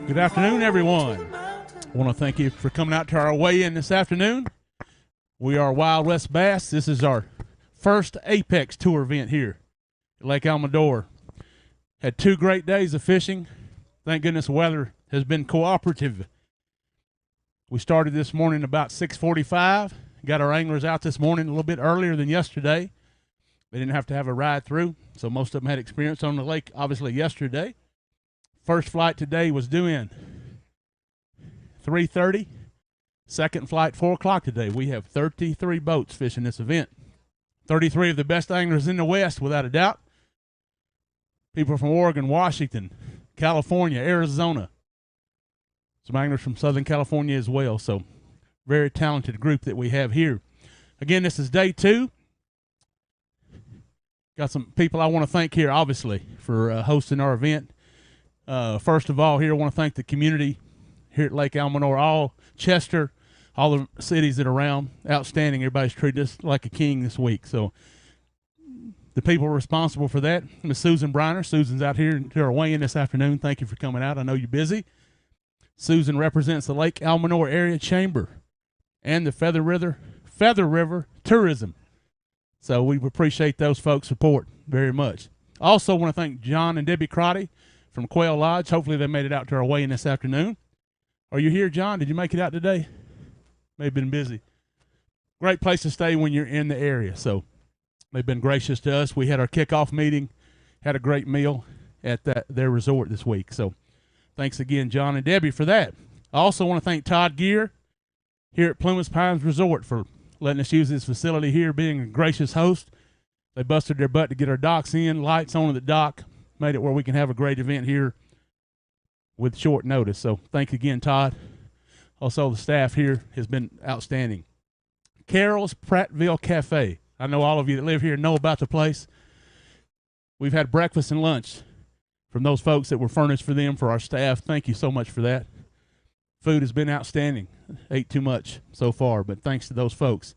Good afternoon, everyone. I want to thank you for coming out to our weigh-in this afternoon. We are Wild West Bass. This is our first Apex Tour event here at Lake Almanor. Had 2 great days of fishing. Thank goodness the weather has been cooperative. We started this morning about 6:45. Got our anglers out this morning a little bit earlier than yesterday. They didn't have to have a ride through, so most of them had experience on the lake, obviously, yesterday. First flight today was due in 3:30. Second flight, 4 o'clock today. We have 33 boats fishing this event. 33 of the best anglers in the West, without a doubt. People from Oregon, Washington, California, Arizona. Some anglers from Southern California as well. So, very talented group that we have here. Again, this is day 2. Got some people I want to thank here, obviously, for hosting our event. First of all, here I want to thank the community here at Lake Almanor, all Chester, all the cities that are around. Outstanding. Everybody's treated us like a king this week. So the people responsible for that, Miss Susan Briner. Susan's out here to our weigh-in this afternoon. Thank you for coming out. I know you're busy. Susan represents the Lake Almanor Area Chamber and the Feather River Tourism. So we appreciate those folks' support very much. Also want to thank John and Debbie Crotty from Quail Lodge. Hopefully they made it out to our weigh-in this afternoon. Are you here, John? Did you make it out today? May have been busy. Great place to stay when you're in the area. So they've been gracious to us. We had our kickoff meeting, had a great meal at their resort this week. So thanks again, John and Debbie, for that. I also want to thank Todd Gear here at Plymouth Pines Resort for letting us use this facility here, being a gracious host. They busted their butt to get our docks in, lights on at the dock, made it where we can have a great event here with short notice. So thanks again, Todd. Also, the staff here has been outstanding. Carol's Prattville Cafe. I know all of you that live here know about the place. We've had breakfast and lunch from those folks that were furnished for them, for our staff. Thank you so much for that. Food has been outstanding. Ate too much so far, but thanks to those folks.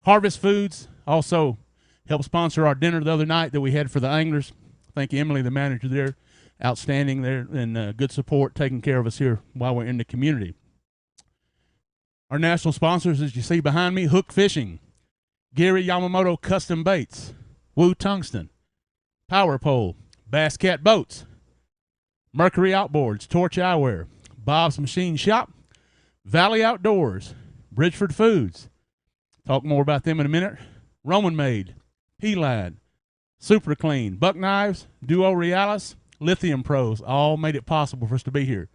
Harvest Foods also helped sponsor our dinner the other night that we had for the anglers. Thank you, Emily, the manager there. Outstanding there, and good support, taking care of us here while we're in the community. Our national sponsors, as you see behind me, Hook Fishing, Gary Yamamoto Custom Baits, Woo Tungsten, Power Pole, Bass Cat Boats, Mercury Outboards, Torch Eyewear, Bob's Machine Shop, Valley Outdoors, Bridgford Foods. Talk more about them in a minute. Roman Made, P-Line, Super Clean, Buck Knives, Duo Realis, Lithium Pros, all made it possible for us to be here.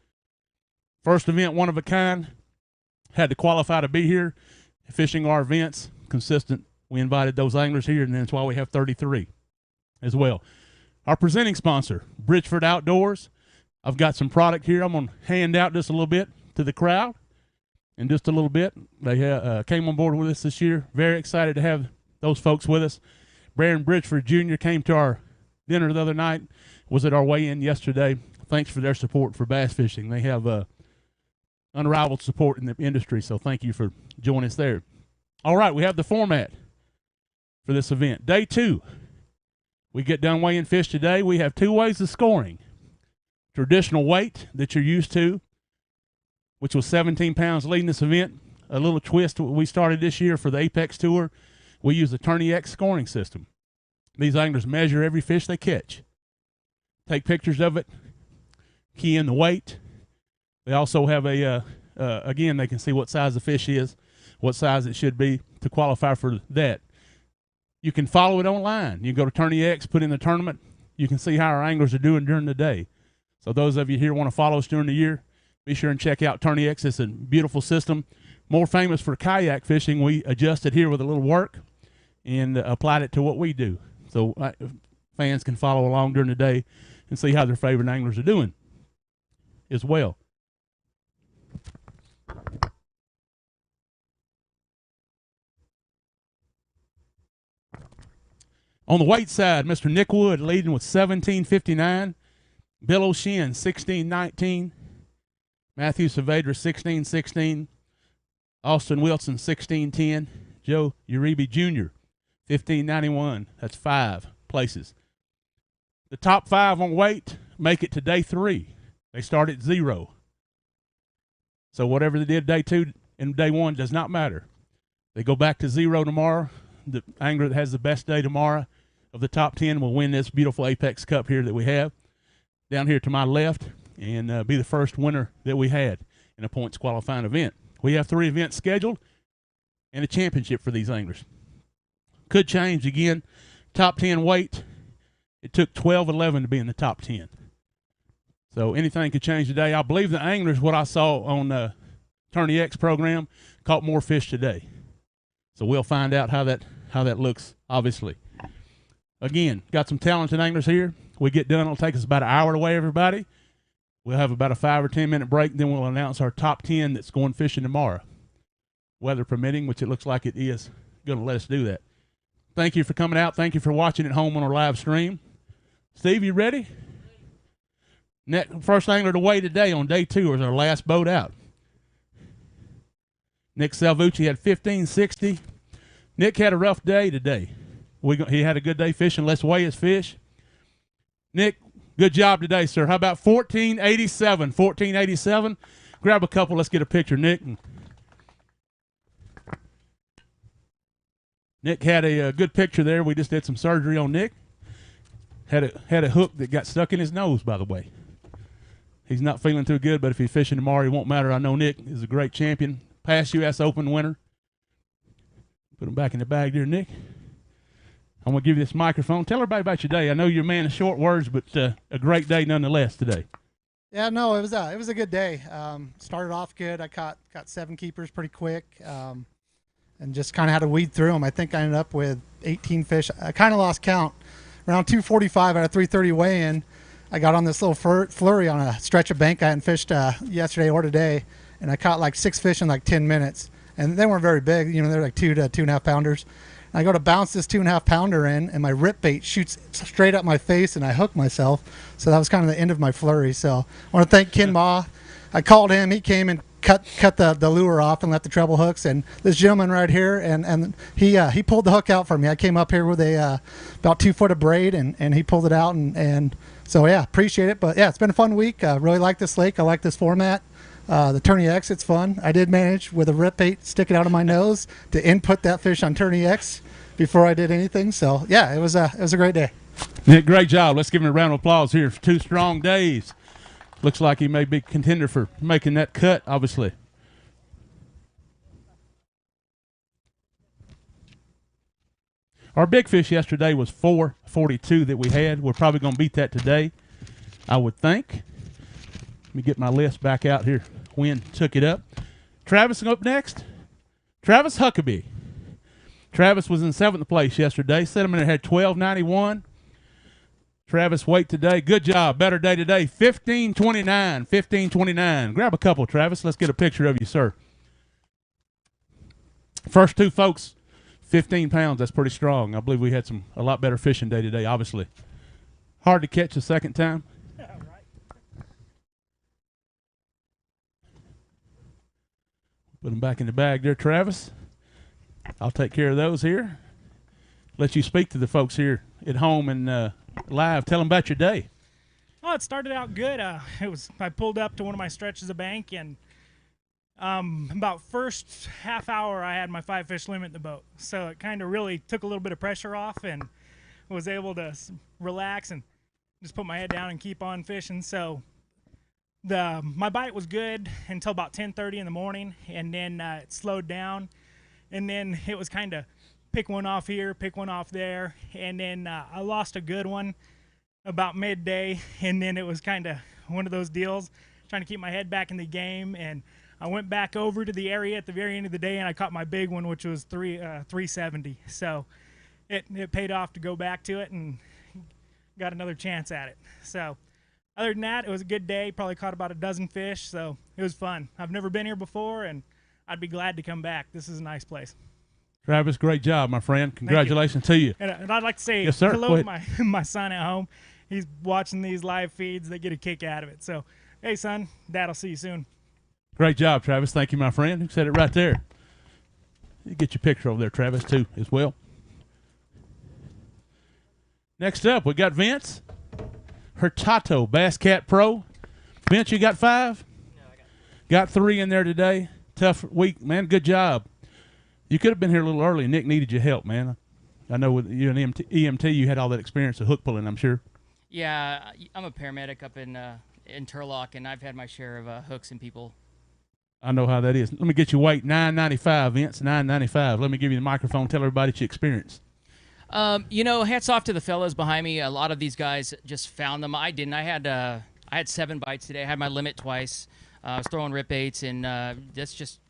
First event, one of a kind. Had to qualify to be here. Fishing our events, consistent. We invited those anglers here, and that's why we have 33 as well. Our presenting sponsor, Bridgford Outdoors. I've got some product here I'm going to hand out just a little bit to the crowd in just a little bit. They came on board with us this year. Very excited to have those folks with us. Baron Bridgford Jr. came to our dinner the other night, was at our weigh-in yesterday. Thanks for their support for bass fishing. They have unrivaled support in the industry, so thank you for joining us there. All right, we have the format for this event. Day 2, We get done weighing fish today. We have two ways of scoring. Traditional weight that you're used to, which was 17 pounds leading this event. A little twist we started this year for the Apex Tour. We use the Tourney X scoring system. These anglers measure every fish they catch, take pictures of it, key in the weight. They also have again, they can see what size the fish is, what size it should be to qualify for that. You can follow it online. You can go to Tourney X, put in the tournament. You can see how our anglers are doing during the day. So those of you here want to follow us during the year, be sure and check out Tourney X. It's a beautiful system. More famous for kayak fishing. We adjusted here with a little work and applied it to what we do. So fans can follow along during the day and see how their favorite anglers are doing as well. On the weight side, Mr. Nick Wood leading with 17.59. Bill O'Shin, 16.19. Matthew Saavedra, 16.16. Austin Wilson, 16.10. Joe Uribe Jr., 15.91. That's 5 places. The top 5 on weight make it to day 3. They start at 0. So whatever they did day 2 and day 1 does not matter. They go back to 0 tomorrow. The angler that has the best day tomorrow of the top 10 will win this beautiful Apex Cup here that we have down here to my left and be the first winner that we had in a points qualifying event. We have 3 events scheduled and a championship for these anglers. Could change again. Top 10 weight, it took 12-11 to be in the top 10. So anything could change today. I believe the anglers, what I saw on the Tourney X program, caught more fish today. So we'll find out how that looks, obviously. Again, got some talented anglers here. We get done, it'll take us about an hour to weigh everybody. We'll have about a 5 or 10 minute break, then we'll announce our top 10 that's going fishing tomorrow. Weather permitting, which it looks like it is going to let us do that. Thank you for coming out. Thank you for watching at home on our live stream. Steve, you ready? First angler to weigh today on day 2 is our last boat out. Nick Salvucci had 15.60. Nick had a rough day today. He had a good day fishing. Let's weigh his fish. Nick, good job today, sir. How about 14.87? 14.87. Grab a couple. Let's get a picture, Nick. Nick had a good picture there. We just did some surgery on Nick. Had a hook that got stuck in his nose, by the way. He's not feeling too good, but if he's fishing tomorrow, it won't matter. I know Nick is a great champion. Past U.S. Open winner. Put him back in the bag there, Nick. I'm going to give you this microphone. Tell everybody about your day. I know you're a man of short words, but a great day nonetheless today. Yeah, no, it was a good day. Started off good. I caught 7 keepers pretty quick, and just kind of had to weed through them. I think I ended up with 18 fish. I kind of lost count. Around 2:45 at a 3:30 weigh-in, I got on this little flurry on a stretch of bank I hadn't fished yesterday or today, and I caught like 6 fish in like 10 minutes. And they weren't very big. You know, they're like 2 to 2.5 pounders. I go to bounce this 2.5 pounder in, and my rip bait shoots straight up my face, and I hook myself. So that was kind of the end of my flurry. So I want to thank Ken Ma. I called him. He came and cut the lure off and let the treble hooks. And this gentleman right here, and he pulled the hook out for me. I came up here with a about 2 foot of braid, and he pulled it out. And so yeah, appreciate it. But yeah, it's been a fun week. Really like this lake. I like this format. The Tourney X, it's fun. I did manage with a rip bait sticking out of my nose to input that fish on Tourney X before I did anything. So yeah, it was a great day. Nick, great job. Let's give him a round of applause here for 2 strong days. Looks like he may be contender for making that cut, obviously. Our big fish yesterday was 442 that we had. We're probably going to beat that today, I would think. Let me get my list back out here. Wynn took it up. Travis up next. Travis Huckabee. Travis was in 7th place yesterday. Sediment had 12.91. Travis weight today. Good job. Better day today. 15.29. 15.29. Grab a couple, Travis. Let's get a picture of you, sir. First 2 folks, 15 pounds. That's pretty strong. I believe we had a lot better fishing day today, obviously. Hard to catch the second time. Yeah, right. Put them back in the bag there, Travis. I'll take care of those here. let you speak to the folks here at home and live. Tell them about your day. Oh, it started out good. I pulled up to one of my stretches of bank, and about first half hour I had my 5 fish limit in the boat, so it kind of really took a little bit of pressure off, and was able to relax and just put my head down and keep on fishing. So my bite was good until about 10:30 in the morning, and then it slowed down, and then it was kind of pick one off here, pick one off there, and then I lost a good one about midday, and then it was kind of one of those deals, trying to keep my head back in the game, and I went back over to the area at the very end of the day, and I caught my big one, which was 370. So it paid off to go back to it and got another chance at it. So other than that, it was a good day. Probably caught about a dozen fish, so it was fun. I've never been here before, and I'd be glad to come back. This is a nice place. Travis, great job, my friend. Congratulations to you. And I'd like to say yes, sir. Hello to my son at home. He's watching these live feeds. They get a kick out of it. So, hey, son, Dad will see you soon. Great job, Travis. Thank you, my friend. You said it right there. You get your picture over there, Travis, too, as well. Next up, we got Vince. Herchato, Bass Cat Pro. Vince, you got 5? No, I got 3 in there today. Tough week, man. Good job. You could have been here a little early. Nick needed your help, man. I know with you and EMT, you had all that experience of hook pulling, I'm sure. Yeah, I'm a paramedic up in Turlock, and I've had my share of hooks and people. I know how that is. Let me get your weight. $9.95, Vince. $9.95. Let me give you the microphone. Tell everybody what you experienced. Hats off to the fellas behind me. A lot of these guys just found them. I didn't. I had 7 bites today. I had my limit twice. I was throwing rip baits, and that's just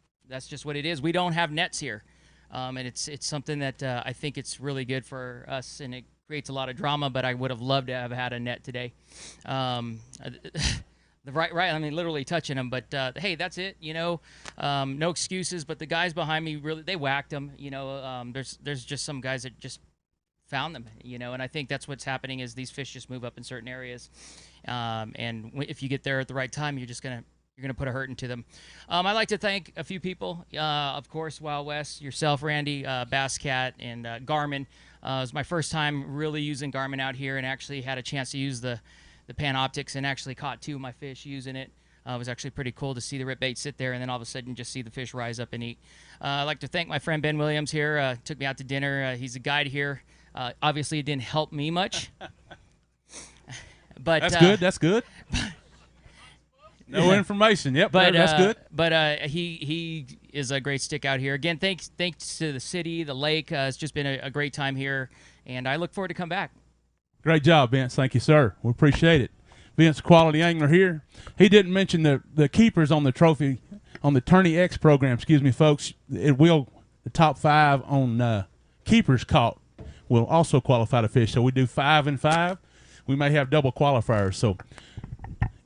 what it is. We don't have nets here, and it's something that I think it's really good for us, and it creates a lot of drama. But I would have loved to have had a net today. Right. I mean, literally touching them. But hey, that's it. No excuses. But the guys behind me they whacked them. There's just some guys that just found them. And I think that's what's happening is these fish just move up in certain areas, and if you get there at the right time, you're gonna put a hurt into them. I'd like to thank a few people. Of course, Wild West, yourself, Randy, Bass Cat, and Garmin. It was my first time really using Garmin out here, and actually had a chance to use the Panoptics and actually caught 2 of my fish using it. It was actually pretty cool to see the rip bait sit there and then all of a sudden just see the fish rise up and eat. I'd like to thank my friend Ben Williams here. Took me out to dinner. He's a guide here. Obviously, it didn't help me much. But That's good. No information. Yep, but that's good. But he is a great stick out here. Again, thanks to the city, the lake. It's just been a great time here, and I look forward to come back. Great job, Vince. Thank you, sir. We appreciate it. Vince, quality angler here. He didn't mention the keepers on the trophy, on the Tourney X program, folks. The top 5 on keepers caught will also qualify to fish. So we do 5 and 5. We may have double qualifiers. So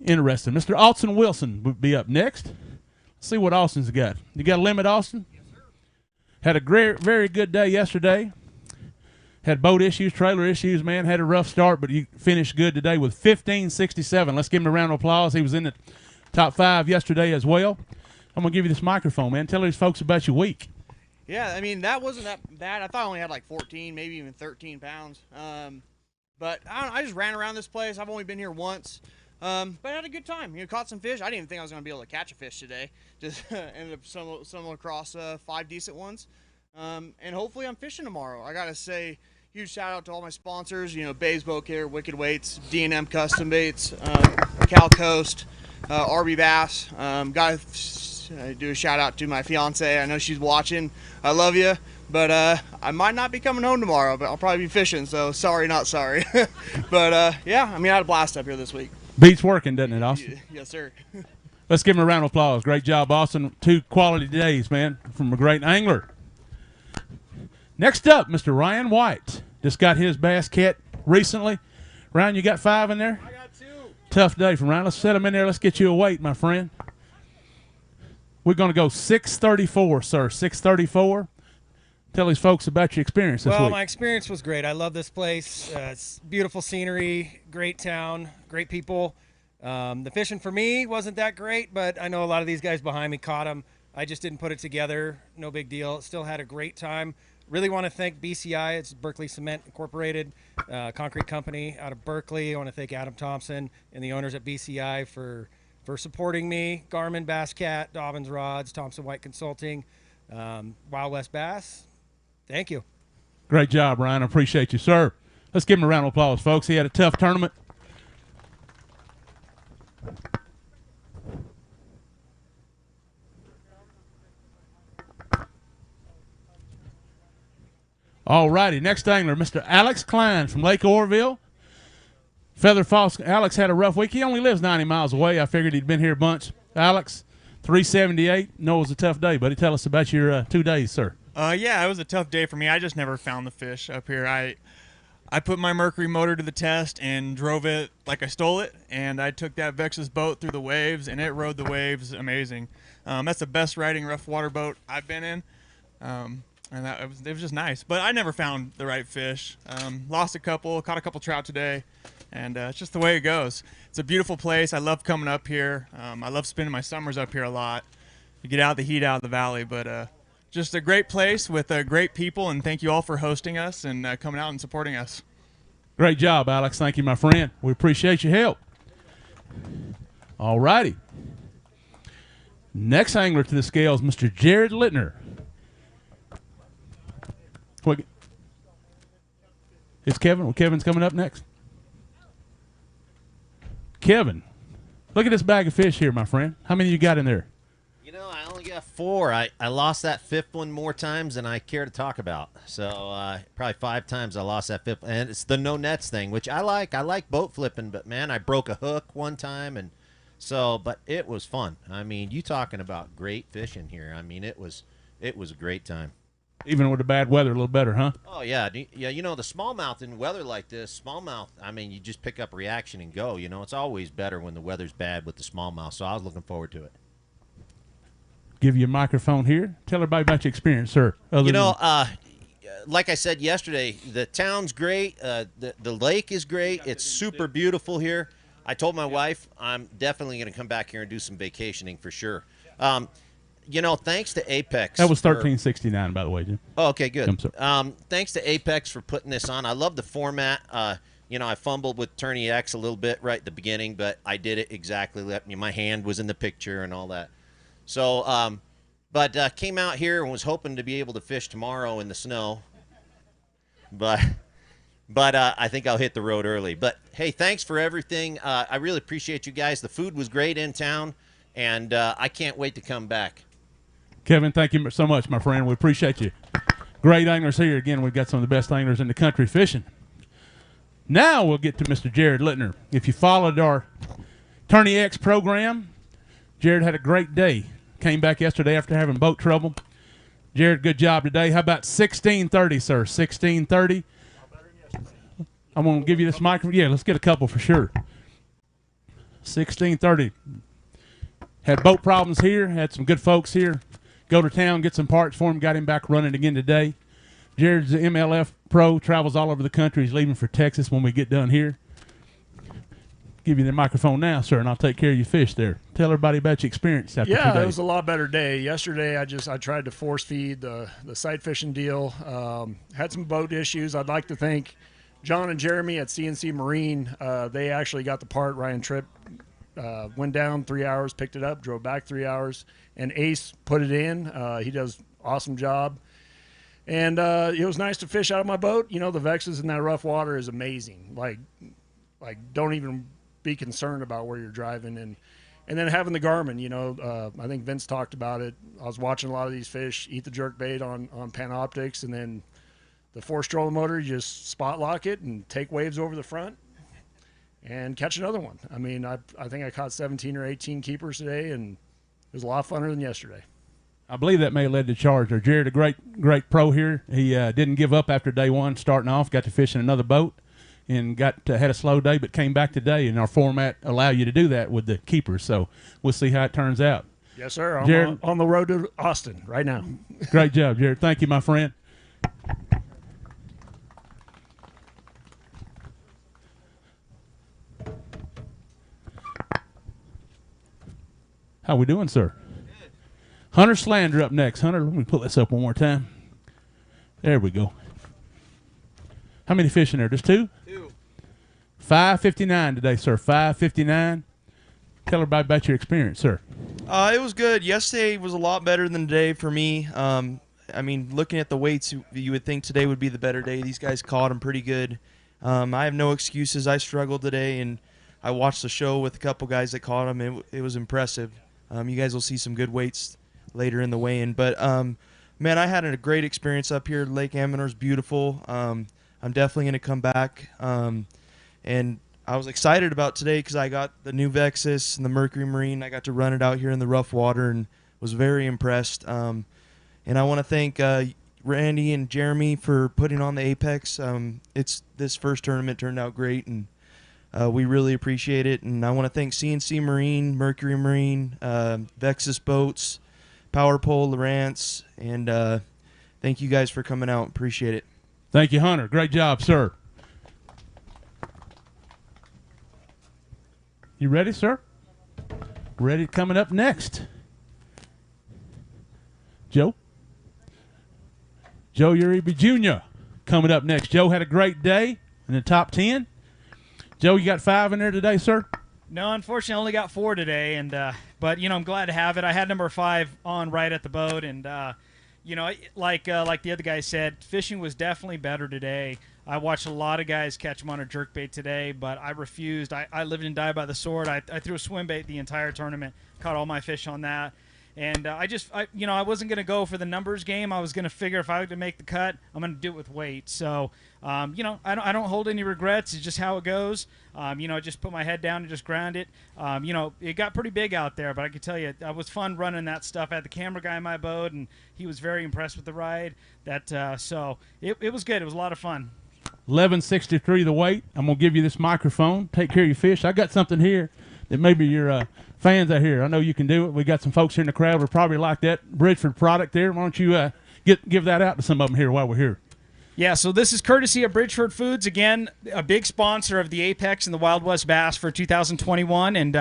interesting. Mr. Austin Wilson would be up next. Let's see what Austin's got. You got a limit, Austin? Yes, sir. Had a very good day yesterday. Had boat issues, trailer issues, man. Had a rough start, but you finished good today with 1567. Let's give him a round of applause. He was in the top 5 yesterday as well. I'm going to give you this microphone, man. Tell these folks about your week. Yeah, I mean, that wasn't that bad. I thought I only had like 14, maybe even 13 pounds. But I just ran around this place. I've only been here once. But I had a good time. Caught some fish. I didn't even think I was going to be able to catch a fish today. Just ended up stumbling across 5 decent ones. And hopefully I'm fishing tomorrow. I got to say, huge shout out to all my sponsors, Bays Boat Care, Wicked Weights, D&M Custom Baits, Cal Coast, RB Bass. Got to do a shout out to my fiance. I know she's watching. I love you, but I might not be coming home tomorrow, but I'll probably be fishing, so sorry, not sorry. But yeah, I mean, I had a blast up here this week. Beats working, doesn't it, Austin? Yes, sir. Let's give him a round of applause. Great job, Austin. 2 quality days, man, from a great angler. Next up, Mr. Ryan White. Just got his Bass Cat recently. Ryan, you got 5 in there? I got 2. Tough day from Ryan. Let's set him in there. Let's get you a weight, my friend. We're going to go 634, sir. 634. Tell these folks about your experience this week. Well, my experience was great. I love this place. It's beautiful scenery, great town, great people. The fishing for me wasn't that great, but I know a lot of these guys behind me caught them. I just didn't put it together. No big deal. Still had a great time. really want to thank BCI. It's Berkeley Cement Incorporated, concrete company out of Berkeley. I want to thank Adam Thompson and the owners at BCI for supporting me. Garmin, Bass Cat, Dobbins Rods, Thompson White Consulting, Wild West Bass. Thank you. Great job, Ryan. I appreciate you, sir. Let's give him a round of applause, folks. He had a tough tournament. All righty, next angler, Mr. Alex Klein from Lake Oroville. Feather Falls. Alex had a rough week. He only lives 90 miles away. I figured he'd been here a bunch. Alex, 378. No, it was a tough day, buddy. Tell us about your 2 days, sir. Yeah, it was a tough day for me. I just never found the fish up here. I put my Mercury motor to the test and drove it like I stole it, and I took that Vex's boat through the waves, and it rode the waves amazing. That's the best riding rough water boat I've been in. And it was just nice. But I never found the right fish. Lost a couple, caught a couple trout today, and it's just the way it goes. It's a beautiful place. I love coming up here. I love spending my summers up here a lot. You get out the heat out of the valley, but just a great place with great people, and thank you all for hosting us and coming out and supporting us. Great job, Alex. Thank you, my friend. We appreciate your help. All righty. Next angler to the scale is Mr. Jared Littner. It's Kevin. Well, Kevin's coming up next. Kevin, look at this bag of fish here, my friend. How many you got in there? You know, I only got 4. I lost that 5th one more times than I care to talk about. So probably 5 times I lost that 5th. And it's the no nets thing, which I like. I like boat flipping, but, man, I broke a hook one time. And so, but it was fun. I mean, you talking about great fishing here. I mean, it was a great time. Even with the bad weather, a little better, huh? Oh, yeah. Yeah, you know, the smallmouth in weather like this, smallmouth, I mean, you just pick up reaction and go. You know, it's always better when the weather's bad with the smallmouth, so I was looking forward to it. Give you a microphone here. Tell everybody about your experience, sir. You know, like I said yesterday, the town's great. The lake is great. It's super beautiful here. I told my wife I'm definitely going to come back here and do some vacationing for sure. You know, thanks to Apex. That was 1369, by the way, Jim. Oh, okay, good. Thanks to Apex for putting this on. I love the format. You know, I fumbled with Tourney X a little bit right at the beginning, but I did it exactly. My hand was in the picture and all that. So, but came out here and was hoping to be able to fish tomorrow in the snow. But I think I'll hit the road early. But, hey, thanks for everything. I really appreciate you guys. The food was great in town, and I can't wait to come back. Kevin, thank you so much, my friend. We appreciate you. Great anglers here. Again, we've got some of the best anglers in the country fishing. Now we'll get to Mr. Jared Littner. If you followed our Tourney X program, Jared had a great day. Came back yesterday after having boat trouble. Jared, good job today. How about 1630, sir? 1630. I'm going to give you this microphone. Yeah, let's get a couple for sure. 1630. Had boat problems here. Had some good folks here. Go to town, get some parts for him. Got him back running again today. Jared's the MLF pro. Travels all over the country. He's leaving for Texas when we get done here. Give you the microphone now, sir, and I'll take care of your fish there. Tell everybody about your experience after 2 days. Yeah, it was a lot better day. Yesterday, I tried to force feed the sight fishing deal. Had some boat issues. I'd like to thank John and Jeremy at CNC Marine. They actually got the part. Ryan Tripp went down 3 hours, picked it up, drove back 3 hours, and Ace put it in. He does awesome job. And it was nice to fish out of my boat. You know, the Vexes in that rough water is amazing. Like don't even be concerned about where you're driving. And then having the Garmin, you know, I think Vince talked about it. I was watching a lot of these fish eat the jerk bait on Panoptics, and then the 4-stroller motor, you just spot lock it and take waves over the front and catch another one. I mean, I think I caught 17 or 18 keepers today, and it was a lot funner than yesterday. I believe that may have led to charge there. Jared, a great pro here. He didn't give up after day one starting off, got to fish in another boat, and had a slow day, but came back today, and our format allow you to do that with the keepers. So we'll see how it turns out. Yes, sir. Jared, on the road to Austin right now. Great job, Jared. Thank you, my friend. How we doing, sir? Good. Hunter Slander up next. Hunter, let me pull this up one more time. There we go. How many fish in there? Just two? Two. 559 today, sir. 559. Tell everybody about your experience, sir. It was good. Yesterday was a lot better than today for me. I mean, looking at the weights, you would think today would be the better day. These guys caught them pretty good. I have no excuses. I struggled today, and I watched the show with a couple guys that caught them. It was impressive. You guys will see some good weights later in the weigh-in. But, man, I had a great experience up here. Lake Almanor is beautiful. I'm definitely going to come back. And I was excited about today because I got the new Vexus and the Mercury Marine. I got to run it out here in the rough water and was very impressed. And I want to thank Randy and Jeremy for putting on the Apex. This first tournament turned out great, and we really appreciate it. And I want to thank CNC Marine, Mercury Marine, Vexus Boats, Power Pole, Lawrence, and thank you guys for coming out. Appreciate it. Thank you, Hunter. Great job, sir. You ready, sir? Ready? Coming up next. Joe Uribe Jr. coming up next. Joe had a great day in the top 10. Joe, you got 5 in there today, sir? No, unfortunately, I only got 4 today, and but I'm glad to have it. I had number 5 on right at the boat, and like the other guy said, fishing was definitely better today. I watched a lot of guys catch them on a jerkbait today, but I refused. I lived and died by the sword. I threw a swim bait the entire tournament, caught all my fish on that. And I wasn't going to go for the numbers game. I was going to figure if I were to make the cut, I'm going to do it with weight. So, I don't hold any regrets. It's just how it goes. I just put my head down and just ground it. It got pretty big out there, but I can tell you, it was fun running that stuff. I had the camera guy in my boat, and he was very impressed with the ride. So it was good. It was a lot of fun. 1163 the weight. I'm going to give you this microphone. Take care of your fish. I got something here that maybe your fans out here, I know you can do it. We got some folks here in the crowd who probably like that Bridgford product there. Why don't you give that out to some of them here while we're here? Yeah, so this is courtesy of Bridgford Foods. Again, a big sponsor of the Apex and the Wild West Bass for 2021. And,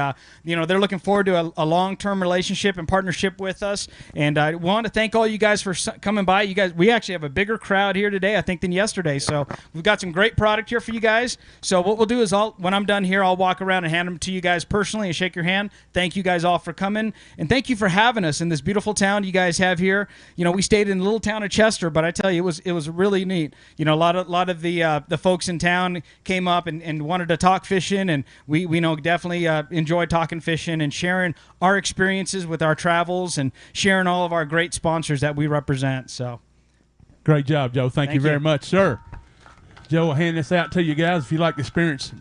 they're looking forward to a long-term relationship and partnership with us. And I want to thank all you guys for coming by. You guys, we actually have a bigger crowd here today, I think, than yesterday. So we've got some great product here for you guys. So what we'll do is when I'm done here, I'll walk around and hand them to you guys personally and shake your hand. Thank you guys all for coming. And thank you for having us in this beautiful town you guys have here. We stayed in the little town of Chester, but I tell you, it was really neat. A lot of the folks in town came up and wanted to talk fishing, and we definitely enjoyed talking fishing and sharing our experiences with our travels and sharing all of our great sponsors that we represent. So, great job, Joe. Thank you very much, sir. Joe, I'll hand this out to you guys if you like to experience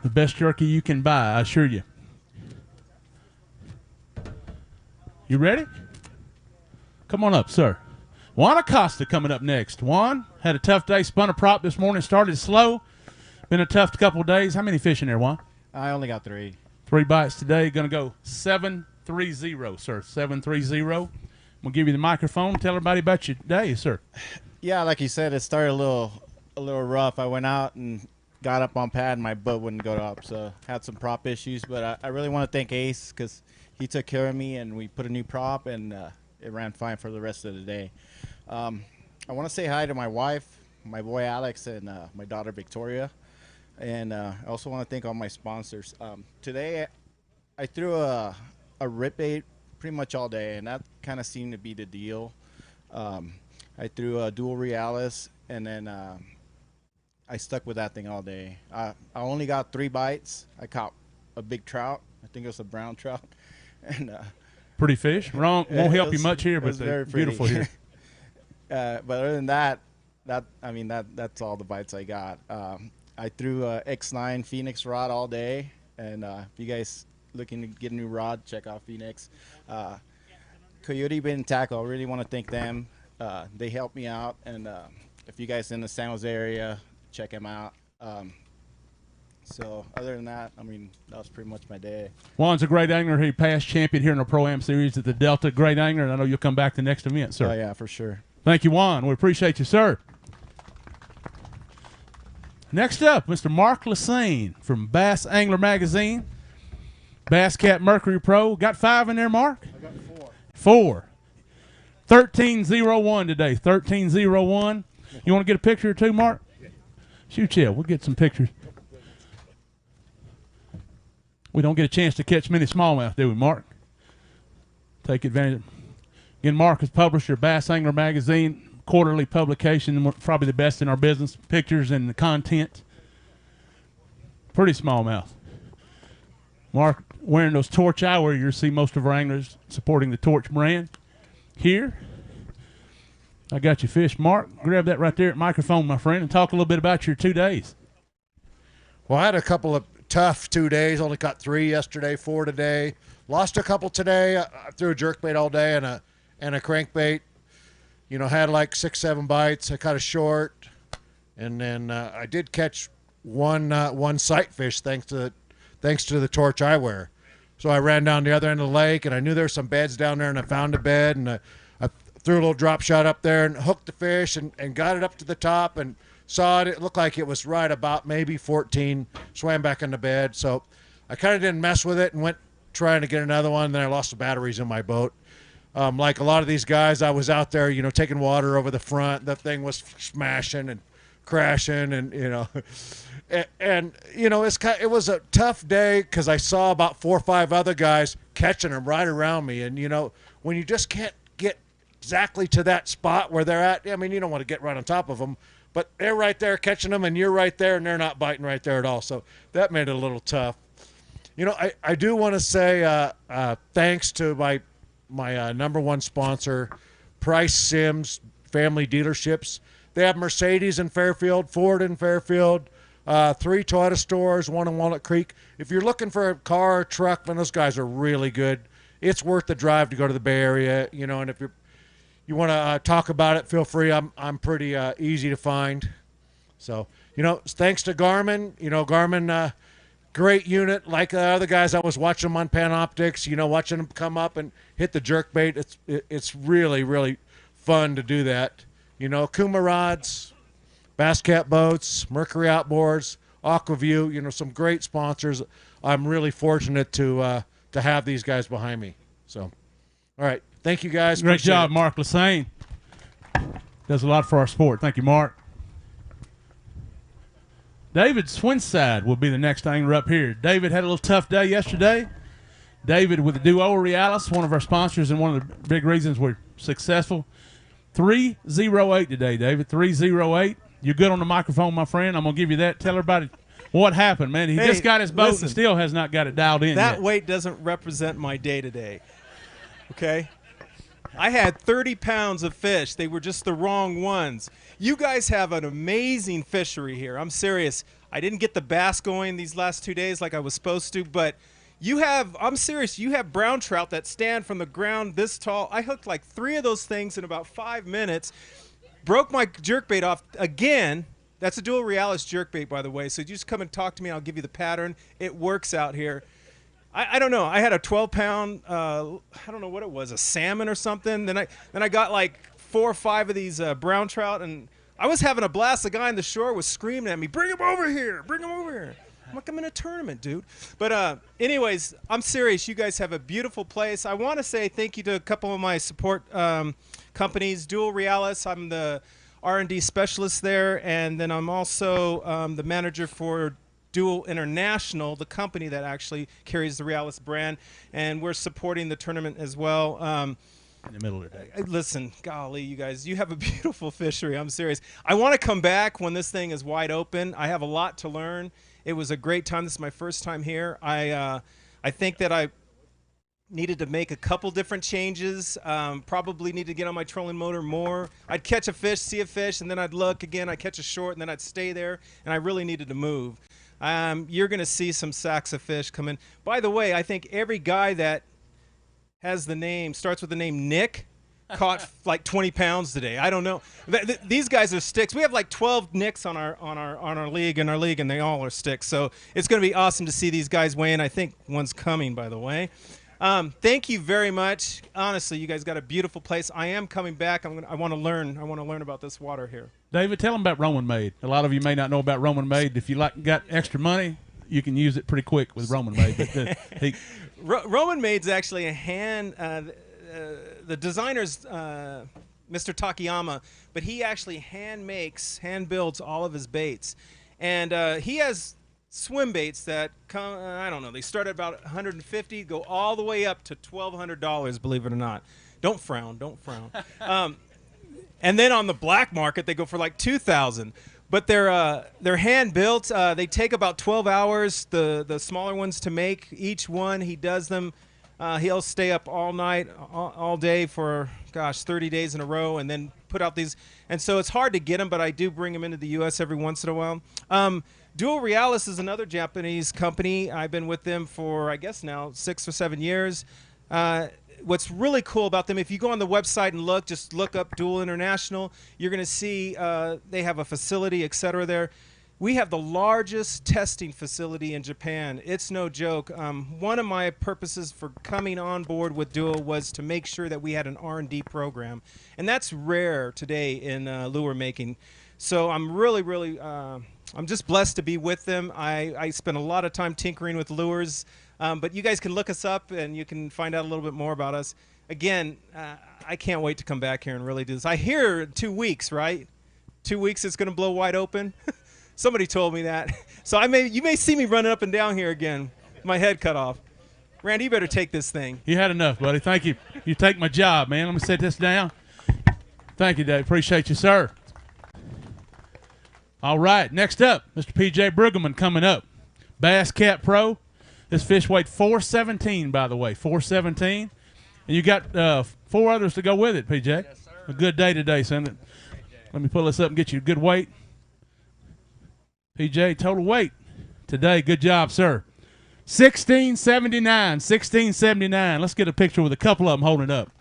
the best jerky you can buy, I assure you. You ready? Come on up, sir. Juan Acosta coming up next. Juan had a tough day, spun a prop this morning, started slow. Been a tough couple of days. How many fish in there, Juan? I only got 3. 3 bites today. Going to go 730, sir. 730. I'm going to give you the microphone. Tell everybody about your day, sir. Yeah, like you said, it started a little rough. I went out and got up on pad, and my boat wouldn't go up, so had some prop issues. But I really want to thank Ace because he took care of me, and we put a new prop, and it ran fine for the rest of the day. I want to say hi to my wife, my boy Alex, and my daughter Victoria. And I also want to thank all my sponsors. Today, I threw a rip bait pretty much all day, and that kind of seemed to be the deal. I threw a dual Realis, and then I stuck with that thing all day. I only got 3 bites. I caught a big trout. I think it was a brown trout. And pretty fish. Won't help you much here, but they're beautiful here. But other than that's all the bites I got. I threw a X9 Phoenix rod all day, and if you guys looking to get a new rod, check out Phoenix. Coyote Bait and Tackle, I really want to thank them. They helped me out, and if you guys in the San Jose area, check them out. So other than that, that was pretty much my day. Juan's a great angler. He past champion here in the Pro-Am Series at the Delta. Great angler, and I know you'll come back the next event, sir. Oh, yeah, for sure. Thank you, Juan. We appreciate you, sir. Next up, Mr. Mark Lucene from Bass Angler Magazine. Bass Cat Mercury Pro. Got 5 in there, Mark? I got 4. 4. 1301 today. 1301. You want to get a picture or two, Mark? Shoot, yeah, we'll get some pictures. We don't get a chance to catch many smallmouth, do we, Mark? Take advantage. Again, Mark is publisher of Bass Angler Magazine, quarterly publication, probably the best in our business. Pictures and the content. Pretty smallmouth. Mark wearing those Torch eyewear, you'll see most of our anglers supporting the Torch brand. Here, I got your fish. Mark, grab that right there at microphone, my friend, and talk a little bit about your 2 days. Well, I had a couple of tough 2 days. Only caught 3 yesterday, 4 today. Lost a couple today. I threw a jerkbait all day and a crankbait. You know, had like 6-7 bites. I caught a short, and then I did catch one sight fish thanks to the Torch eyewear. So I ran down the other end of the lake, and I knew there were some beds down there, and I found a bed, and I threw a little drop shot up there and hooked the fish and got it up to the top and saw it. It looked like it was right about maybe 14. Swam back in the bed. So I kind of didn't mess with it and went trying to get another one. Then I lost the batteries in my boat. Like a lot of these guys, I was out there, you know, taking water over the front. The thing was smashing and crashing, and you know, and you know, it was a tough day because I saw about 4 or 5 other guys catching them right around me, and you know, when you just can't get exactly to that spot where they're at, I mean, you don't want to get right on top of them, but they're right there catching them, and you're right there, and they're not biting right there at all. So that made it a little tough. You know, I do want to say thanks to my number one sponsor, Price Sims Family Dealerships. They have Mercedes in Fairfield, Ford in Fairfield, 3 Toyota stores, 1 in Walnut Creek. If you're looking for a car or truck, man, those guys are really good. It's worth the drive to go to the Bay Area, you know. And if you want to talk about it, feel free. I'm pretty easy to find. So, you know, thanks to Garmin. You know, Garmin, great unit. Like the other guys, I was watching them on Panoptics. You know, watching them come up and hit the jerkbait. It's really, really fun to do that. You know, Kuma rods, Bass Cat boats, Mercury outboards, Aquaview. You know, some great sponsors. I'm really fortunate to have these guys behind me. So, all right, thank you guys. Great Appreciate job, it. Mark Lucene. Does a lot for our sport. Thank you, Mark. David Swinside will be the next angler up here. David had a little tough day yesterday. David with the Duo Realis, one of our sponsors and one of the big reasons we're successful. 308 today, David. 308. You're good on the microphone, my friend. I'm going to give you that. Tell everybody what happened, man. He just got his boat and still has not got it dialed in That yet. weight doesn't represent my day-to-day, okay? I had 30 pounds of fish. They were just the wrong ones. You guys have an amazing fishery here. I'm serious. I didn't get the bass going these last 2 days like I was supposed to, but you have, I'm serious, you have brown trout that stand from the ground this tall. I hooked like 3 of those things in about 5 minutes. Broke my jerkbait off again. That's a Dual Realis jerkbait, by the way. So you just come and talk to me. I'll give you the pattern. It works out here. I don't know. I had a 12-pound, I don't know what it was, a salmon or something. Then I got like 4 or 5 of these brown trout, and I was having a blast. The guy on the shore was screaming at me, "Bring him over here! Bring him over here!" I'm like, I'm in a tournament, dude. But anyways, I'm serious. You guys have a beautiful place. I want to say thank you to a couple of my support companies. Dual Realis, I'm the R&D specialist there, and then I'm also the manager for Dual International, the company that actually carries the Realis brand, and we're supporting the tournament as well. In the middle of the day. Listen, golly, you guys, you have a beautiful fishery. I'm serious. I want to come back when this thing is wide open. I have a lot to learn. It was a great time. This is my first time here. I think that I needed to make a couple different changes. Probably need to get on my trolling motor more. I'd catch a fish, see a fish, and then I'd look again. I'd catch a short, and then I'd stay there, and I really needed to move. You're going to see some sacks of fish come in. By the way, I think every guy that has the name, starts with the name Nick, caught like 20 pounds today. I don't know. These guys are sticks. We have like 12 Nicks on our league, and they all are sticks. So it's going to be awesome to see these guys weigh in. I think one's coming, by the way. Thank you very much. Honestly, you guys got a beautiful place. I am coming back. I want to learn. I want to learn about this water here. David, tell them about Roman Made. A lot of you may not know about Roman Made. If you got extra money, you can use it pretty quick with Roman Made. But, Roman Made's actually a hand the designer's Mr. Takayama, but he actually hand builds all of his baits, and he has swim baits that come, I don't know, they start at about $150, go all the way up to $1,200, believe it or not. Don't frown. And then on the black market, they go for like $2,000. But they're hand built. They take about 12 hours, the smaller ones, to make. Each one, he does them. He'll stay up all night, all day for, 30 days in a row, and then put out these. And so it's hard to get them, but I do bring them into the U.S. every once in a while. Dual Realis is another Japanese company. I've been with them for, I guess now, 6 or 7 years. What's really cool about them, if you go on the website and just look up Dual International, you're going to see they have a facility, etc. there. We have the largest testing facility in Japan. It's no joke. One of my purposes for coming on board with Dual was to make sure that we had an R&D program, and that's rare today in lure making. So I'm really, I'm just blessed to be with them. I spend a lot of time tinkering with lures. But you guys can look us up and you can find out a little bit more about us. Again, I can't wait to come back here and really do this. I hear 2 weeks, right? 2 weeks it's going to blow wide open. Somebody told me that. So you may see me running up and down here again, my head cut off. Randy, you better take this thing. You had enough, buddy. Thank you. You take my job, man. Let me set this down. Thank you, Dave. Appreciate you, sir. All right, next up, Mr. P.J. Brueggemann coming up. Bass Cat Pro. This fish weighed 417, by the way, 417. And you got 4 others to go with it, PJ. Yes, sir. A good day today, son. Let me pull this up and get you a good weight. PJ, total weight today. Good job, sir. 1679. Let's get a picture with a couple of them holding it up.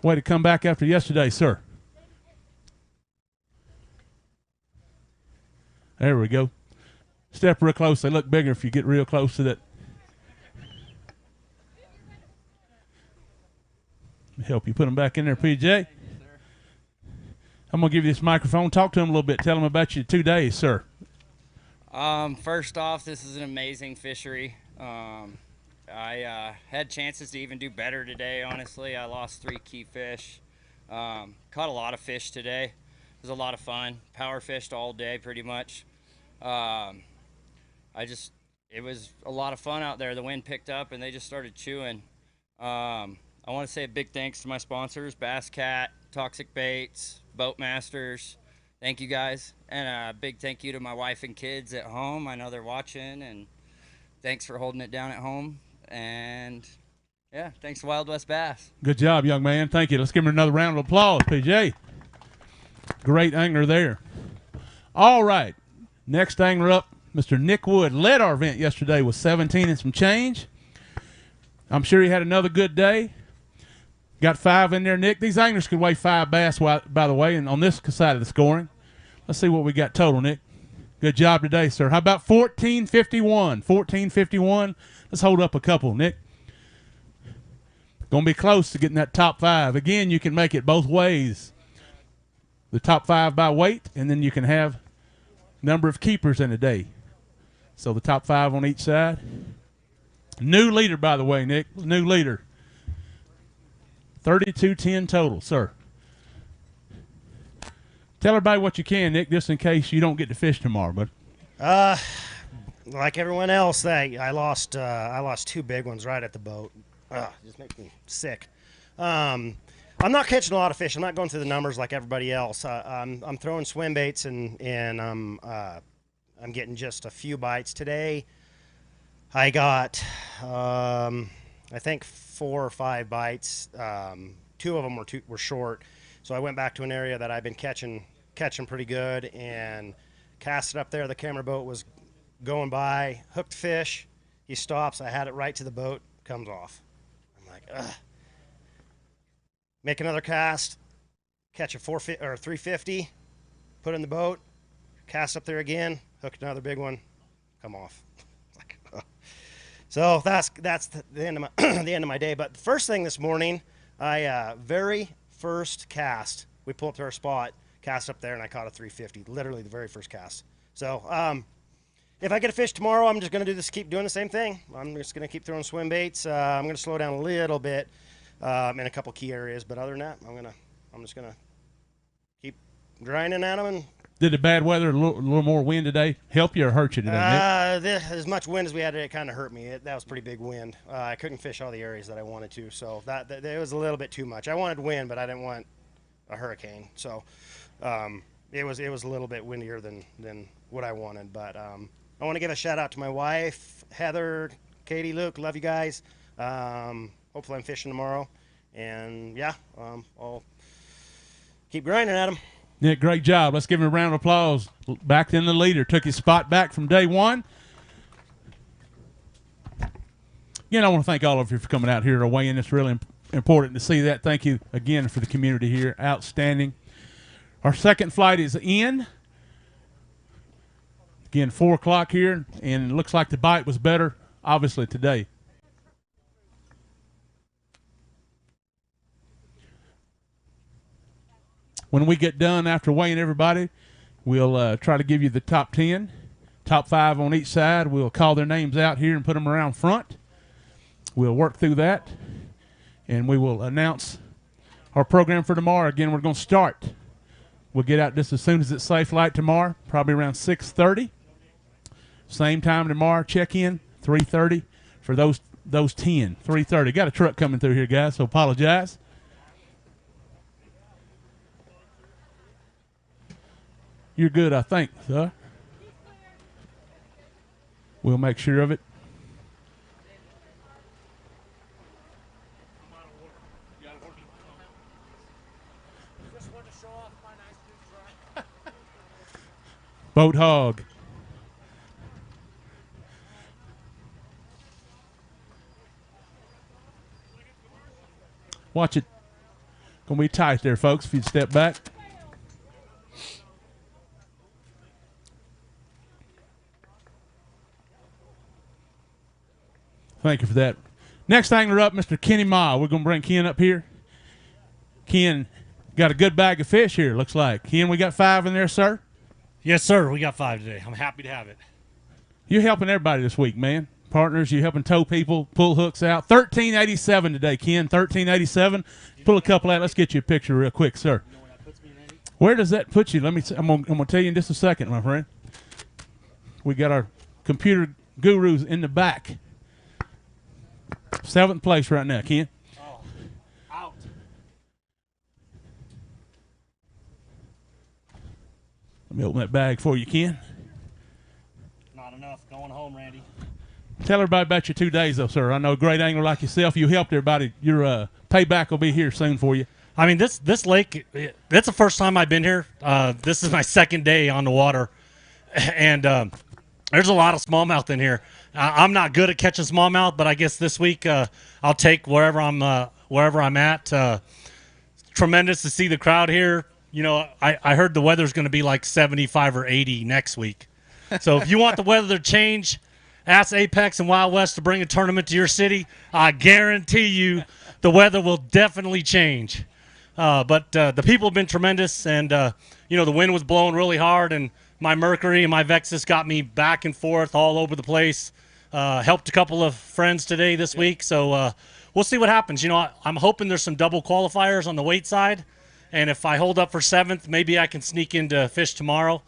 Way to come back after yesterday, sir. There we go. Step real close. They look bigger if you get real close to that. Let me help you put them back in there, PJ. I'm going to give you this microphone. Talk to them a little bit. Tell them about your 2 days, sir. First off, this is an amazing fishery. I had chances to even do better today, honestly. I lost 3 key fish. Caught a lot of fish today. It was a lot of fun. Power fished all day pretty much. It was a lot of fun out there. The wind picked up and they just started chewing. I want to say a big thanks to my sponsors, Bass Cat, Toxic Baits, Boatmasters. Thank you guys. And a big thank you to my wife and kids at home. I know they're watching, and thanks for holding it down at home. And yeah, thanks to Wild West Bass. Good job, young man. Thank you. Let's give him another round of applause, PJ. Great angler there. All right. Next angler up, Mr. Nick Wood. Led our event yesterday with 17 and some change. I'm sure he had another good day. Got 5 in there, Nick. These anglers could weigh 5 bass, by the way, and on this side of the scoring. Let's see what we got total, Nick. Good job today, sir. How about 1451? 1451. Let's hold up a couple, Nick. Going to be close to getting that top 5. Again, you can make it both ways. The top 5 by weight, and then you can have number of keepers in a day. So the top 5 on each side. New leader, by the way, Nick. New leader. 3210 total, sir. Tell everybody what you can, Nick, just in case you don't get to fish tomorrow, bud. Like everyone else, I lost 2 big ones right at the boat. Just makes me sick. I'm not catching a lot of fish. I'm not going through the numbers like everybody else. I'm throwing swim baits and I'm getting just a few bites today. I got I think 4 or 5 bites. 2 of them were short, so I went back to an area that I've been catching pretty good and cast it up there. The camera boat was going by, hooked fish. He stops. I had it right to the boat, comes off. I'm like, ugh. Make another cast, catch a 350, put it in the boat, cast up there again, hook another big one, come off. So that's the end of my the end of my day. But the first thing this morning, very first cast, we pulled up to our spot, cast up there, and I caught a 350. Literally the very first cast. So if I get a fish tomorrow, I'm just going to keep doing the same thing. I'm just going to keep throwing swim baits. I'm going to slow down a little bit. in a couple key areas. But other than that, I'm just gonna keep grinding at them. And did the bad weather, a little more wind today, help you or hurt you today, Nick? As much wind as we had today, it kind of hurt me. That was pretty big wind. I couldn't fish all the areas that I wanted to, so that it was a little bit too much. I wanted wind, but I didn't want a hurricane. So it was a little bit windier than what I wanted. But I want to give a shout out to my wife, Heather, Katie, Luke. Love you guys. Hopefully I'm fishing tomorrow, and yeah, I'll keep grinding at them. Nick, great job. Let's give him a round of applause. Back in the leader. Took his spot back from day one. Again, I want to thank all of you for coming out here to weigh in. It's really important to see that. Thank you again for the community here. Outstanding. Our second flight is in. Again, 4 o'clock here, and it looks like the bite was better, obviously, today. When we get done after weighing everybody, we'll try to give you the top 10, top 5 on each side. We'll call their names out here and put them around front. We'll work through that, and we will announce our program for tomorrow. Again, we're going to start. We'll get out just as soon as it's safe light tomorrow, probably around 6:30. Same time tomorrow, check-in, 3:30 for those 10, 3:30. Got a truck coming through here, guys, so apologize. You're good, I think, sir. We'll make sure of it. Boat hog. Watch it. Gonna be tight there, folks, if you'd step back. Thank you for that. Next angler up, Mr. Kenny Ma. We're going to bring Ken up here. Ken got a good bag of fish here, looks like. Ken, we got 5 in there, sir? Yes, sir. We got 5 today. I'm happy to have it. You're helping everybody this week, man. Partners, you're helping tow people, pull hooks out. 1387 today, Ken. 1387. Pull a couple out. Let's get you a picture real quick, sir. Where does that put you? Let me. I'm gonna tell you in just a second, my friend. We got our computer gurus in the back. 7th place right now, Ken. Oh, out. Let me open that bag for you, Ken. Not enough. Going home, Randy. Tell everybody about your 2 days, though, sir. I know a great angler like yourself. You helped everybody. Your payback will be here soon for you. I mean, this lake, that's the first time I've been here. This is my 2nd day on the water, and there's a lot of smallmouth in here. I'm not good at catching smallmouth, but I guess this week I'll take wherever I'm at. Tremendous to see the crowd here. You know, I heard the weather's going to be like 75 or 80 next week. So if you want the weather to change, ask Apex and Wild West to bring a tournament to your city. I guarantee you the weather will definitely change. But the people have been tremendous, and, you know, the wind was blowing really hard, and my Mercury and my Vexus got me back and forth all over the place. Helped a couple of friends today this week, so we'll see what happens. You know, I'm hoping there's some double qualifiers on the weight side, and if I hold up for 7th, maybe I can sneak into fish tomorrow.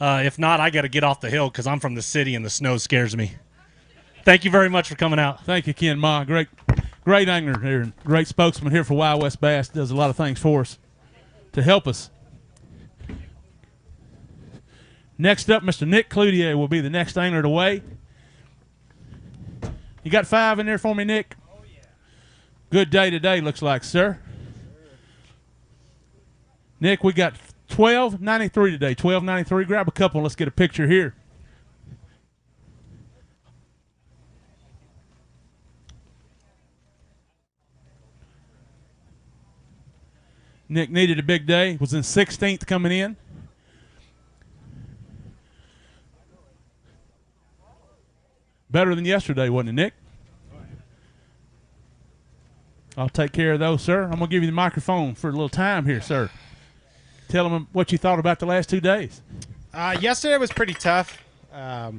If not, I got to get off the hill because I'm from the city and the snow scares me. Thank you very much for coming out. Thank you, Ken Ma. Great angler here, and great spokesman here for Wild West Bass. Does a lot of things for us to help us. Next up, Mr. Nick Cloutier will be the next angler to weigh. You got 5 in there for me, Nick? Oh, yeah. Good day today, looks like, sir. Nick, we got 1293 today. 1293. Grab a couple. Let's get a picture here. Nick needed a big day. Was in 16th coming in. Better than yesterday, wasn't it, Nick? I'll take care of those, sir. I'm going to give you the microphone for a little time here, sir. Tell them what you thought about the last 2 days. Yesterday was pretty tough. I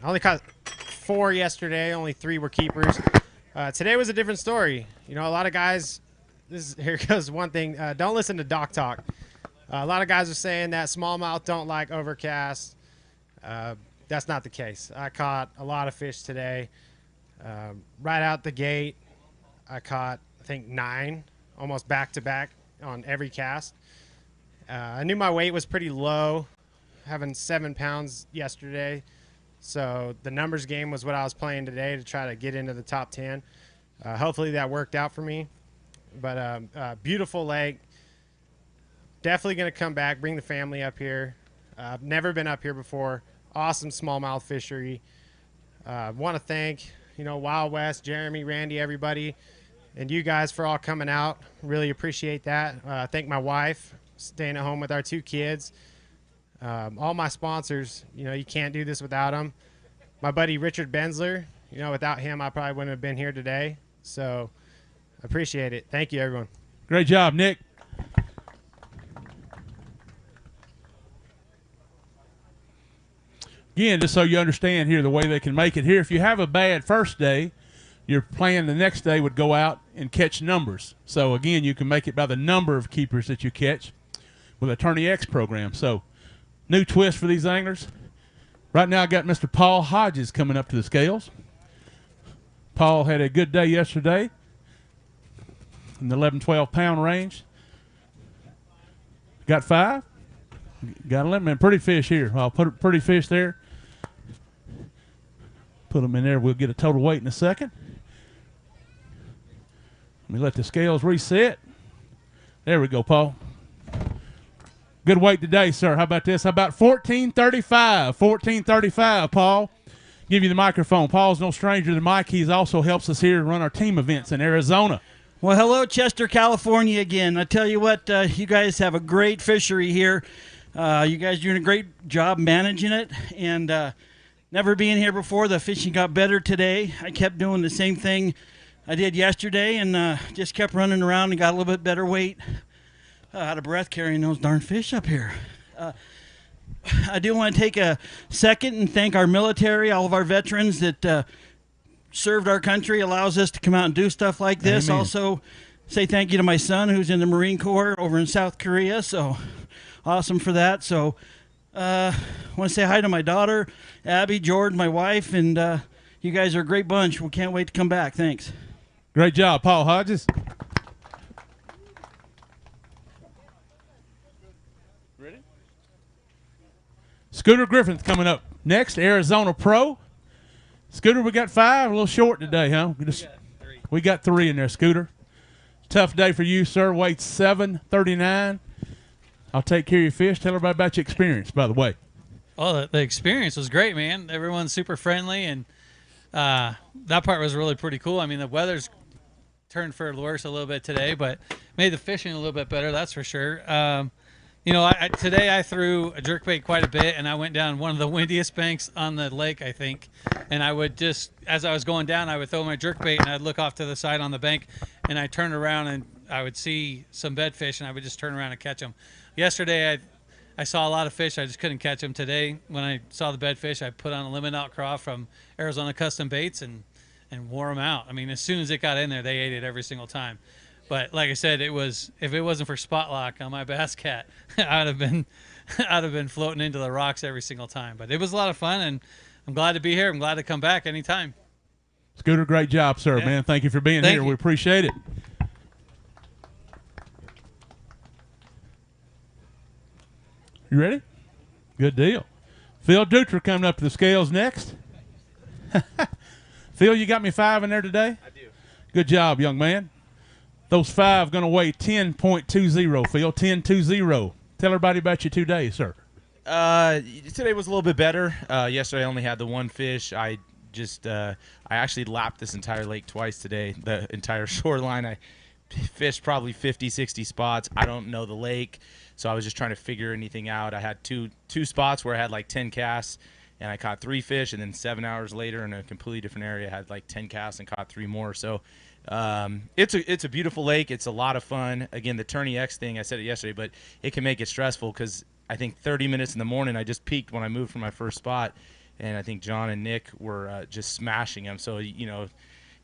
only caught 4 yesterday. Only 3 were keepers. Today was a different story. You know, a lot of guys. Here goes one thing. Don't listen to dock talk. A lot of guys are saying that smallmouth don't like overcast. That's not the case. I caught a lot of fish today. Right out the gate, I caught, I think, 9, almost back-to-back on every cast. I knew my weight was pretty low, having 7 pounds yesterday. So the numbers game was what I was playing today to try to get into the top 10. Hopefully that worked out for me. But beautiful lake. Definitely going to come back, bring the family up here. I've never been up here before. Awesome smallmouth fishery. Want to thank, Wild West, Jeremy, Randy, everybody, and you guys for all coming out. Really appreciate that. Thank my wife, staying at home with our 2 kids. All my sponsors, you can't do this without them. My buddy Richard Benzler, without him, I probably wouldn't have been here today. So appreciate it. Thank you, everyone. Great job, Nick. Again, just so you understand here the way they can make it here, if you have a bad first day, your plan the next day would go out and catch numbers. So, again, you can make it by the number of keepers that you catch with a Tourney X program. So, new twist for these anglers. Right now I got Mr. Paul Hodges coming up to the scales. Paul had a good day yesterday in the 11, 12 pound range. Got 5. Got 11. And pretty fish here. I'll put a pretty fish there. Put them in there. We'll get a total weight in a second. Let me let the scales reset. There we go, Paul. Good weight today, sir. How about this? How about 1435? 1435, Paul. Give you the microphone. Paul's no stranger to Mike. He also helps us here run our team events in Arizona. Well, hello, Chester, California again. I tell you what, you guys have a great fishery here. You guys are doing a great job managing it. And never being here before, the fishing got better today. I kept doing the same thing I did yesterday and just kept running around and got a little bit better weight. Out of breath carrying those darn fish up here. I do want to take a second and thank our military, all of our veterans that served our country, allows us to come out and do stuff like this. Amen. Also, say thank you to my son who's in the Marine Corps over in South Korea. So awesome for that. So I want to say hi to my daughter, Abby, Jordan, my wife, and you guys are a great bunch. We can't wait to come back. Thanks. Great job, Paul Hodges. Scooter Griffin's coming up next, Arizona Pro. Scooter, we got 5, a little short today, huh? We got 3 in there, Scooter. Tough day for you, sir. Weight 739. I'll take care of your fish. Tell everybody about your experience, by the way. Oh, the experience was great, man. Everyone's super friendly, and that part was really pretty cool. I mean, the weather's turned for the worse a little bit today, but made the fishing a little bit better, that's for sure. Today I threw a jerkbait quite a bit, and I went down one of the windiest banks on the lake, I think. And I would just, as I was going down, I would throw my jerkbait, and I'd look off to the side on the bank, and I'd turn around, and I would see some bedfish, and I would just turn around and catch them. Yesterday, I saw a lot of fish. I just couldn't catch them. Today, when I saw the bedfish, I put on a limit outcross from Arizona Custom Baits and wore them out. I mean, as soon as it got in there, they ate it every single time. But like I said, if it wasn't for spot lock on my bass cat, I'd have been floating into the rocks every single time. But it was a lot of fun, and I'm glad to be here. I'm glad to come back anytime. Scooter, great job, sir, Yeah. man. Thank you for being here. We appreciate it. You ready? Good deal. Phil Dutra coming up to the scales next. Phil, you got me 5 in there today? I do. Good job, young man. Those 5 going to weigh 10.20, Phil, 10.20. Tell everybody about your 2 days, sir. Today was a little bit better. Yesterday I only had the 1 fish. I actually lapped this entire lake twice today, the entire shoreline. I fished probably 50, 60 spots. I don't know the lake, so I was just trying to figure anything out. I had two spots where I had like 10 casts, and I caught 3 fish, and then 7 hours later in a completely different area I had like 10 casts and caught 3 more. So it's a beautiful lake. It's a lot of fun. Again, the Tourney X thing, I said it yesterday, but it can make it stressful because I think 30 minutes in the morning I just peaked when I moved from my first spot, and I think John and Nick were just smashing them. So, you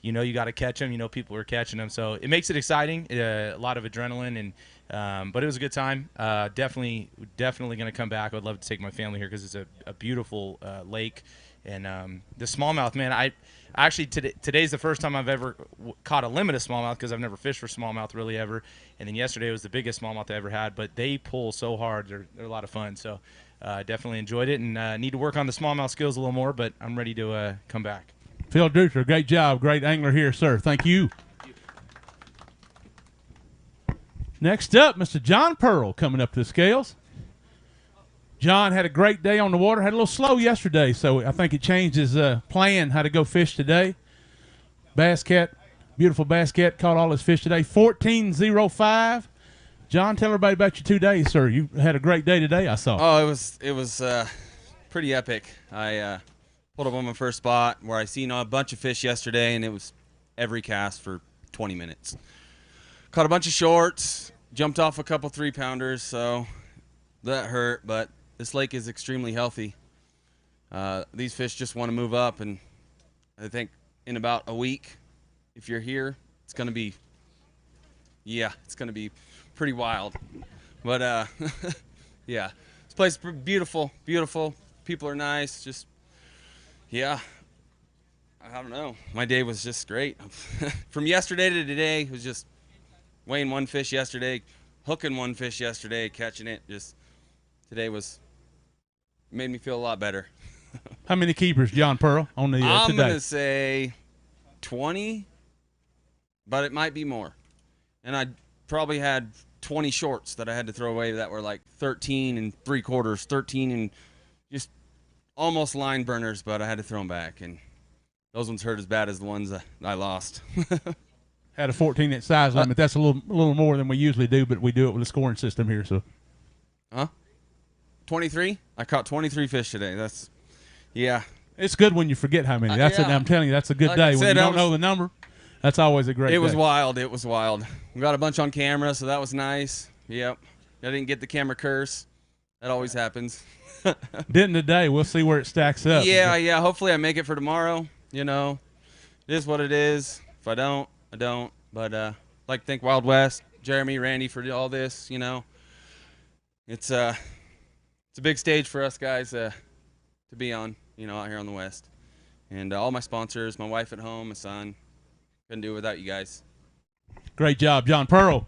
you know you got to catch them. You know people are catching them, so it makes it exciting. A lot of adrenaline, and but it was a good time. Definitely going to come back. I would love to take my family here because it's a beautiful lake, and the smallmouth, man. I actually today's the first time I've ever caught a limit of smallmouth because I've never fished for smallmouth really ever. And then yesterday was the biggest smallmouth I ever had. But they pull so hard; they're a lot of fun. So definitely enjoyed it, and need to work on the smallmouth skills a little more. But I'm ready to come back. Phil Dutra, great job, great angler here, sir. Thank you. Next up, Mr. John Pearl coming up to the scales. John had a great day on the water, had a little slow yesterday, so I think it changed his plan how to go fish today. Bass Cat, beautiful Bass Cat, caught all his fish today, 14.05. John, tell everybody about your 2 days, sir. You had a great day today, I saw. Oh, it was pretty epic. I pulled up on my first spot where I seen a bunch of fish yesterday, and it was every cast for 20 minutes. Caught a bunch of shorts, jumped off a couple 3-pounders, so that hurt, but this lake is extremely healthy. These fish just want to move up, and I think in about a week, if you're here, it's going to be, it's going to be pretty wild. But, yeah, this place is beautiful, beautiful. People are nice, just, I don't know. My day was just great. From yesterday to today, it was just weighing one fish yesterday, hooking one fish yesterday, catching it. Just today made me feel a lot better. How many keepers, John Pearl, on the I'm today? gonna say 20, but it might be more. And I probably had 20 shorts that I had to throw away that were like 13 3/4, 13 and just almost line burners, but I had to throw them back, and those ones hurt as bad as the ones that I lost. Had a 14-inch size limit. That's a little more than we usually do, but we do it with a scoring system here. So, 23? I caught 23 fish today. That's, it's good when you forget how many. I'm telling you, that's a good Like day. I When said, you don't know the number, that's always a great day. It was wild. It was wild. We got a bunch on camera, so that was nice. Yep. I didn't get the camera curse. That always happens. Didn't today. We'll see where it stacks up. Yeah. Hopefully I make it for tomorrow. You know, it is what it is. If I don't, I don't. But I'd like to thank Wild West, Jeremy, Randy for all this. You know, it's a big stage for us guys to be on. You know, out here on the West, and all my sponsors, my wife at home, my son. Couldn't do it without you guys. Great job, John Pearl.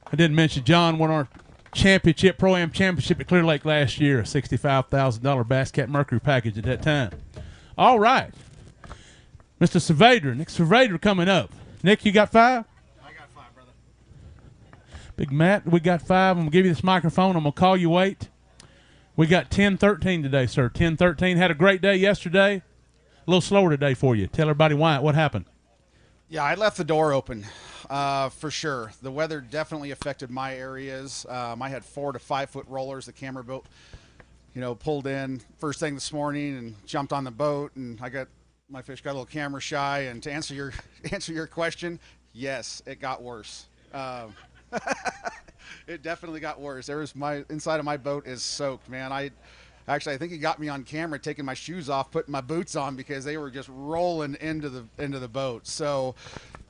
I didn't mention John won our championship, Pro-Am championship at Clear Lake last year, a $65,000 Bass Cat Mercury package at that time. All right. Mr. Surveyor, Nick Surveyor coming up. Nick, you got 5? I got 5, brother. Big Matt, we got 5. I'm going to give you this microphone. I'm going to call you wait. We got 10-13 today, sir. 10-13. Had a great day yesterday. A little slower today for you. Tell everybody why. What happened? Yeah, I left the door open for sure. The weather definitely affected my areas. I had 4 to 5 foot rollers. The camera boat, pulled in first thing this morning and jumped on the boat, and my fish got a little camera shy. And to answer your question, yes, it got worse. It definitely got worse. My inside of my boat is soaked, man. I think he got me on camera taking my shoes off, putting my boots on because they were just rolling into the boat. So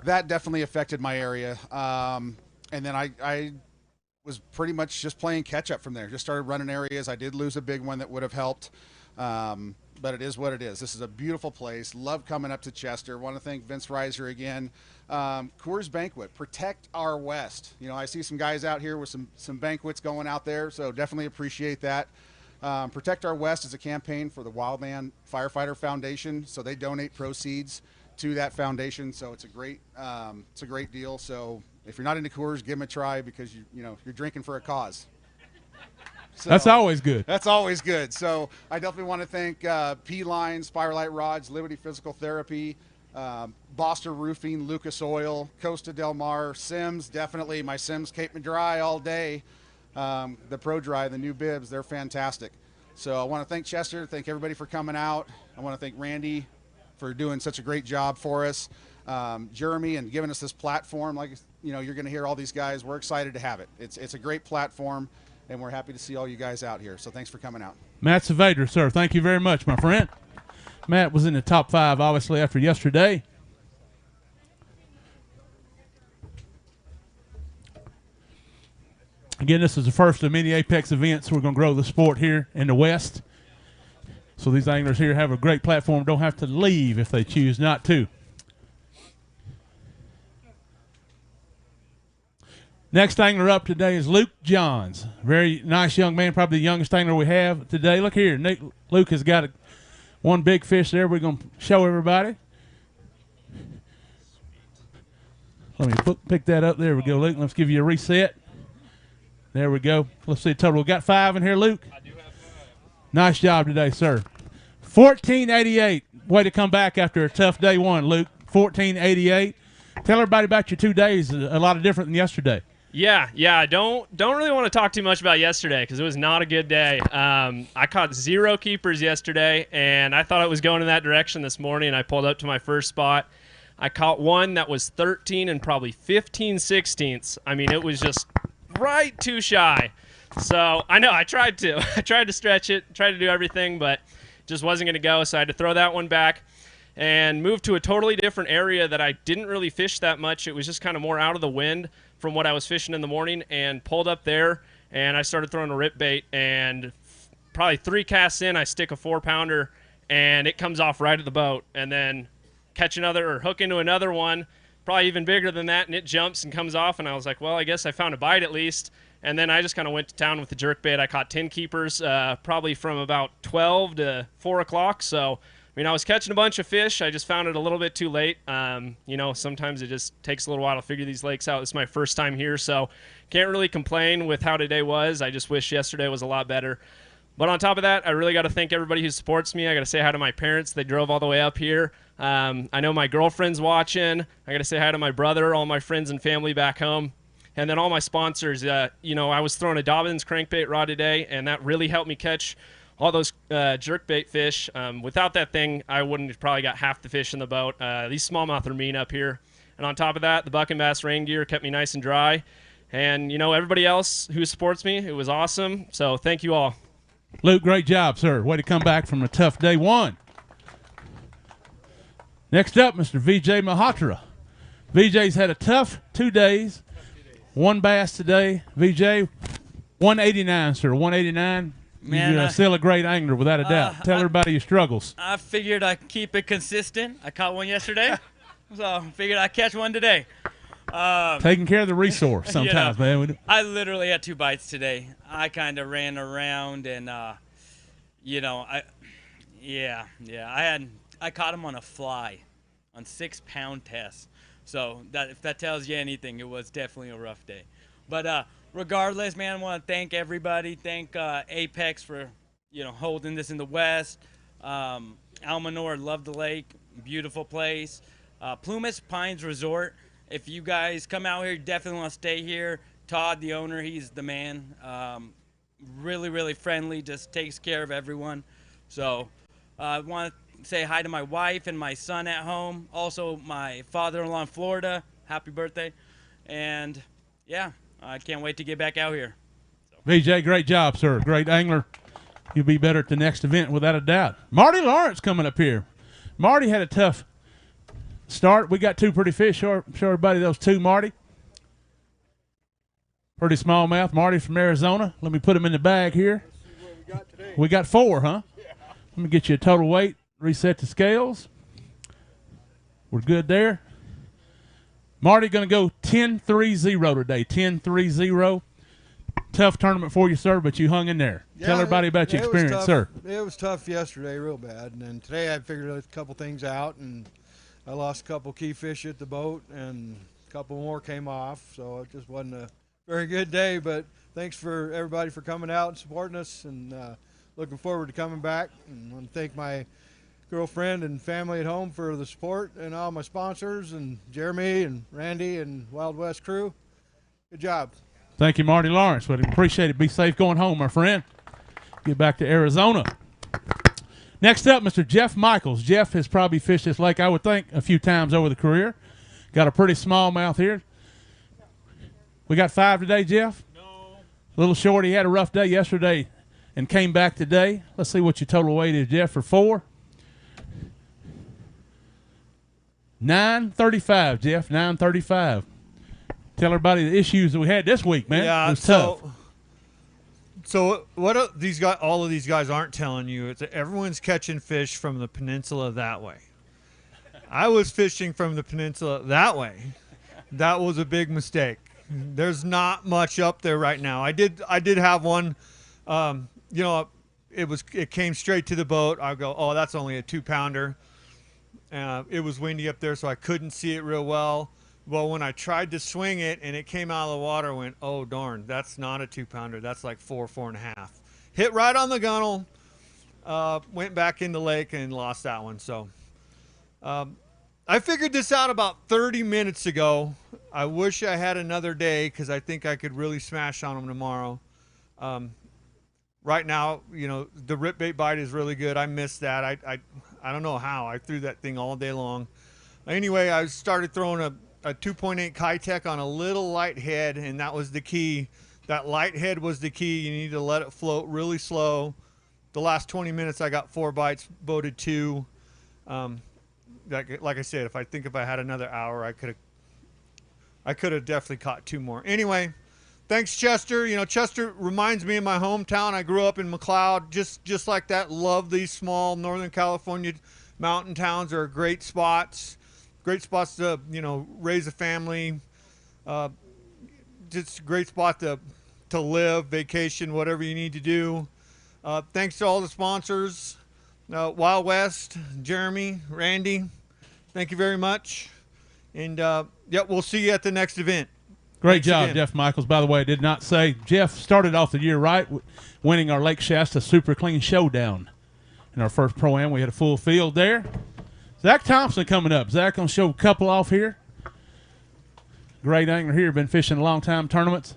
that definitely affected my area. And then I was pretty much just playing catch up from there. Just started running areas. I did lose a big one that would have helped. But it is what it is. This is a beautiful place. Love coming up to Chester. Want to thank Vince Reiser again. Coors Banquet, protect our West. I see some guys out here with some banquets going out there, so definitely appreciate that. Protect Our West is a campaign for the Wildland Firefighter Foundation, so they donate proceeds to that foundation. So it's a great deal. So if you're not into Coors, give them a try because you're drinking for a cause. So, that's always good. That's always good. So I definitely want to thank P-Line, Spiralight Rods, Liberty Physical Therapy, Boston Roofing, Lucas Oil, Costa Del Mar, Sims, definitely my Sims Cape and Dry all day. The Pro Dry, the new bibs, they're fantastic. So I want to thank Chester, thank everybody for coming out. I want to thank Randy for doing such a great job for us. Jeremy and giving us this platform. Like you're going to hear all these guys. We're excited to have it. It's a great platform, and we're happy to see all you guys out here. So thanks for coming out. Matt Savader, sir, thank you very much, my friend. Matt was in the top 5, obviously, after yesterday. Again, this is the first of many Apex events. We're going to grow the sport here in the West. So these anglers here have a great platform. Don't have to leave if they choose not to. Next angler up today is Luke Johns. Very nice young man, probably the youngest angler we have today. Look here, Luke has got one big fish there we're going to show everybody. Let me pick that up. There we go, Luke. Let's give you a reset. There we go. Let's see the total. We got 5 in here, Luke. I do have 5. Nice job today, sir. 1488. Way to come back after a tough day one, Luke. 1488. Tell everybody about your 2 days. A lot of different than yesterday. Yeah. Don't really want to talk too much about yesterday because it was not a good day. I caught 0 keepers yesterday, and I thought it was going in that direction this morning. I pulled up to my first spot. I caught one that was 13 and probably 15 sixteenths. I mean, it was just right too shy. So I know I tried to stretch it, tried to do everything, but just wasn't going to go. So I had to throw that one back and move to a totally different area that I didn't really fish that much. It was just kind of more out of the wind from what I was fishing in the morning, and pulled up there and I started throwing a rip bait, and probably 3 casts in, I stick a 4-pounder and it comes off right at the boat, and then catch another or hook into another one, probably even bigger than that, and it jumps and comes off, and I was like, well, I guess I found a bite at least. And then I just kind of went to town with the jerkbait. I caught 10 keepers probably from about 12 to 4 o'clock. So, I mean, I was catching a bunch of fish. I just found it a little bit too late. You know, sometimes it just takes a little while to figure these lakes out. This is my first time here, so can't really complain with how today was. I just wish yesterday was a lot better. But on top of that, I really got to thank everybody who supports me. I got to say hi to my parents. They drove all the way up here. I know my girlfriend's watching. I got to say hi to my brother, all my friends and family back home. And then all my sponsors. You know, I was throwing a Dobbins crankbait rod today, and that really helped me catch all those jerkbait fish. Without that thing, I wouldn't have probably got half the fish in the boat. These smallmouth are mean up here. And on top of that, the buck and bass rain gear kept me nice and dry. And, you know, everybody else who supports me, it was awesome. So thank you all. Luke, great job, sir. Way to come back from a tough day one. Next up, Mr. Vijay Mahatra. Vijay's had a tough 2 days. 1 bass today. Vijay, 189, sir. 189. Man, You're still a great angler, without a doubt. Tell everybody your struggles. I figured I'd keep it consistent. I caught one yesterday, so I figured I'd catch one today. Taking care of the resource sometimes, you know, man. I literally had 2 bites today. I kind of ran around and, you know, I caught him on a fly, on 6-pound test. So that if that tells you anything, it was definitely a rough day. But regardless, man, I want to thank everybody. Thank Apex for, you know, holding this in the West. Almanor, love the lake, beautiful place. Plumas Pines Resort. If you guys come out here, definitely want to stay here. Todd, the owner, he's the man. Really, really friendly, just takes care of everyone. So I want to say hi to my wife and my son at home. Also, my father-in-law in Florida. Happy birthday. And, yeah, I can't wait to get back out here. VJ, great job, sir. Great angler. You'll be better at the next event, without a doubt. Marty Lawrence coming up here. Marty had a tough start. We got 2 pretty fish. Show everybody those 2, Marty. Pretty smallmouth. Marty from Arizona. Let me put them in the bag here. We got 4, huh? Yeah. Let me get you a total weight. Reset the scales. We're good there. Marty going to go 10-3-0 today. 10-3-0. Tough tournament for you, sir, but you hung in there. Yeah, Tell everybody about your experience, sir. It was tough yesterday, real bad. And then today I figured a couple things out, and I lost a couple key fish at the boat, and a couple more came off. So it just wasn't a very good day, but thanks for everybody for coming out and supporting us, and looking forward to coming back. And I want to thank my girlfriend and family at home for the support, and all my sponsors, and Jeremy and Randy and Wild West crew. Good job. Thank you, Marty Lawrence. We appreciate it. Be safe going home, my friend. Get back to Arizona. Next up, Mr. Jeff Michaels. Jeff has probably fished this lake, I would think, a few times over the career. Got a pretty small mouth here. We got 5 today, Jeff? No. A little short. He had a rough day yesterday and came back today. Let's see what your total weight is, Jeff, for 4. 935, Jeff, 935. Tell everybody the issues that we had this week, man. Yeah, it was tough. So what these guys, all of these guys aren't telling you is that everyone's catching fish from the peninsula that way. I was fishing from the peninsula that way. That was a big mistake. There's not much up there right now. I did have one. You know, it came straight to the boat. I go, oh, that's only a 2-pounder. It was windy up there, so I couldn't see it real well. Well, when I tried to swing it and it came out of the water, I went, oh, darn, that's not a 2-pounder. That's like 4.5. Hit right on the gunnel, went back in the lake and lost that one. So I figured this out about 30 minutes ago. I wish I had another day because I think I could really smash on them tomorrow. Right now, you know, the rip bait bite is really good. I missed that. I don't know how. I threw that thing all day long. Anyway, I started throwing a 2.8 Kitech on a little light head, and that was the key. That light head was the key. You need to let it float really slow. The last 20 minutes, I got 4 bites, boated 2. Like I said, if I had another hour, I could have definitely caught 2 more. Anyway, thanks, Chester. You know, Chester reminds me of my hometown. I grew up in McLeod, just like that. Love these small Northern California mountain towns. Are great spots. Great spots to, you know, raise a family. Just a great spot to live, vacation, whatever you need to do. Thanks to all the sponsors. Wild West, Jeremy, Randy, thank you very much. And, we'll see you at the next event. Great Thanks job, again. Jeff Michaels. By the way, I did not say, Jeff started off the year right, winning our Lake Shasta Super Clean Showdown. In our first Pro-Am, we had a full field there. Zach Thompson coming up. Zach going to show a couple off here. Great angler here, been fishing a long time tournaments.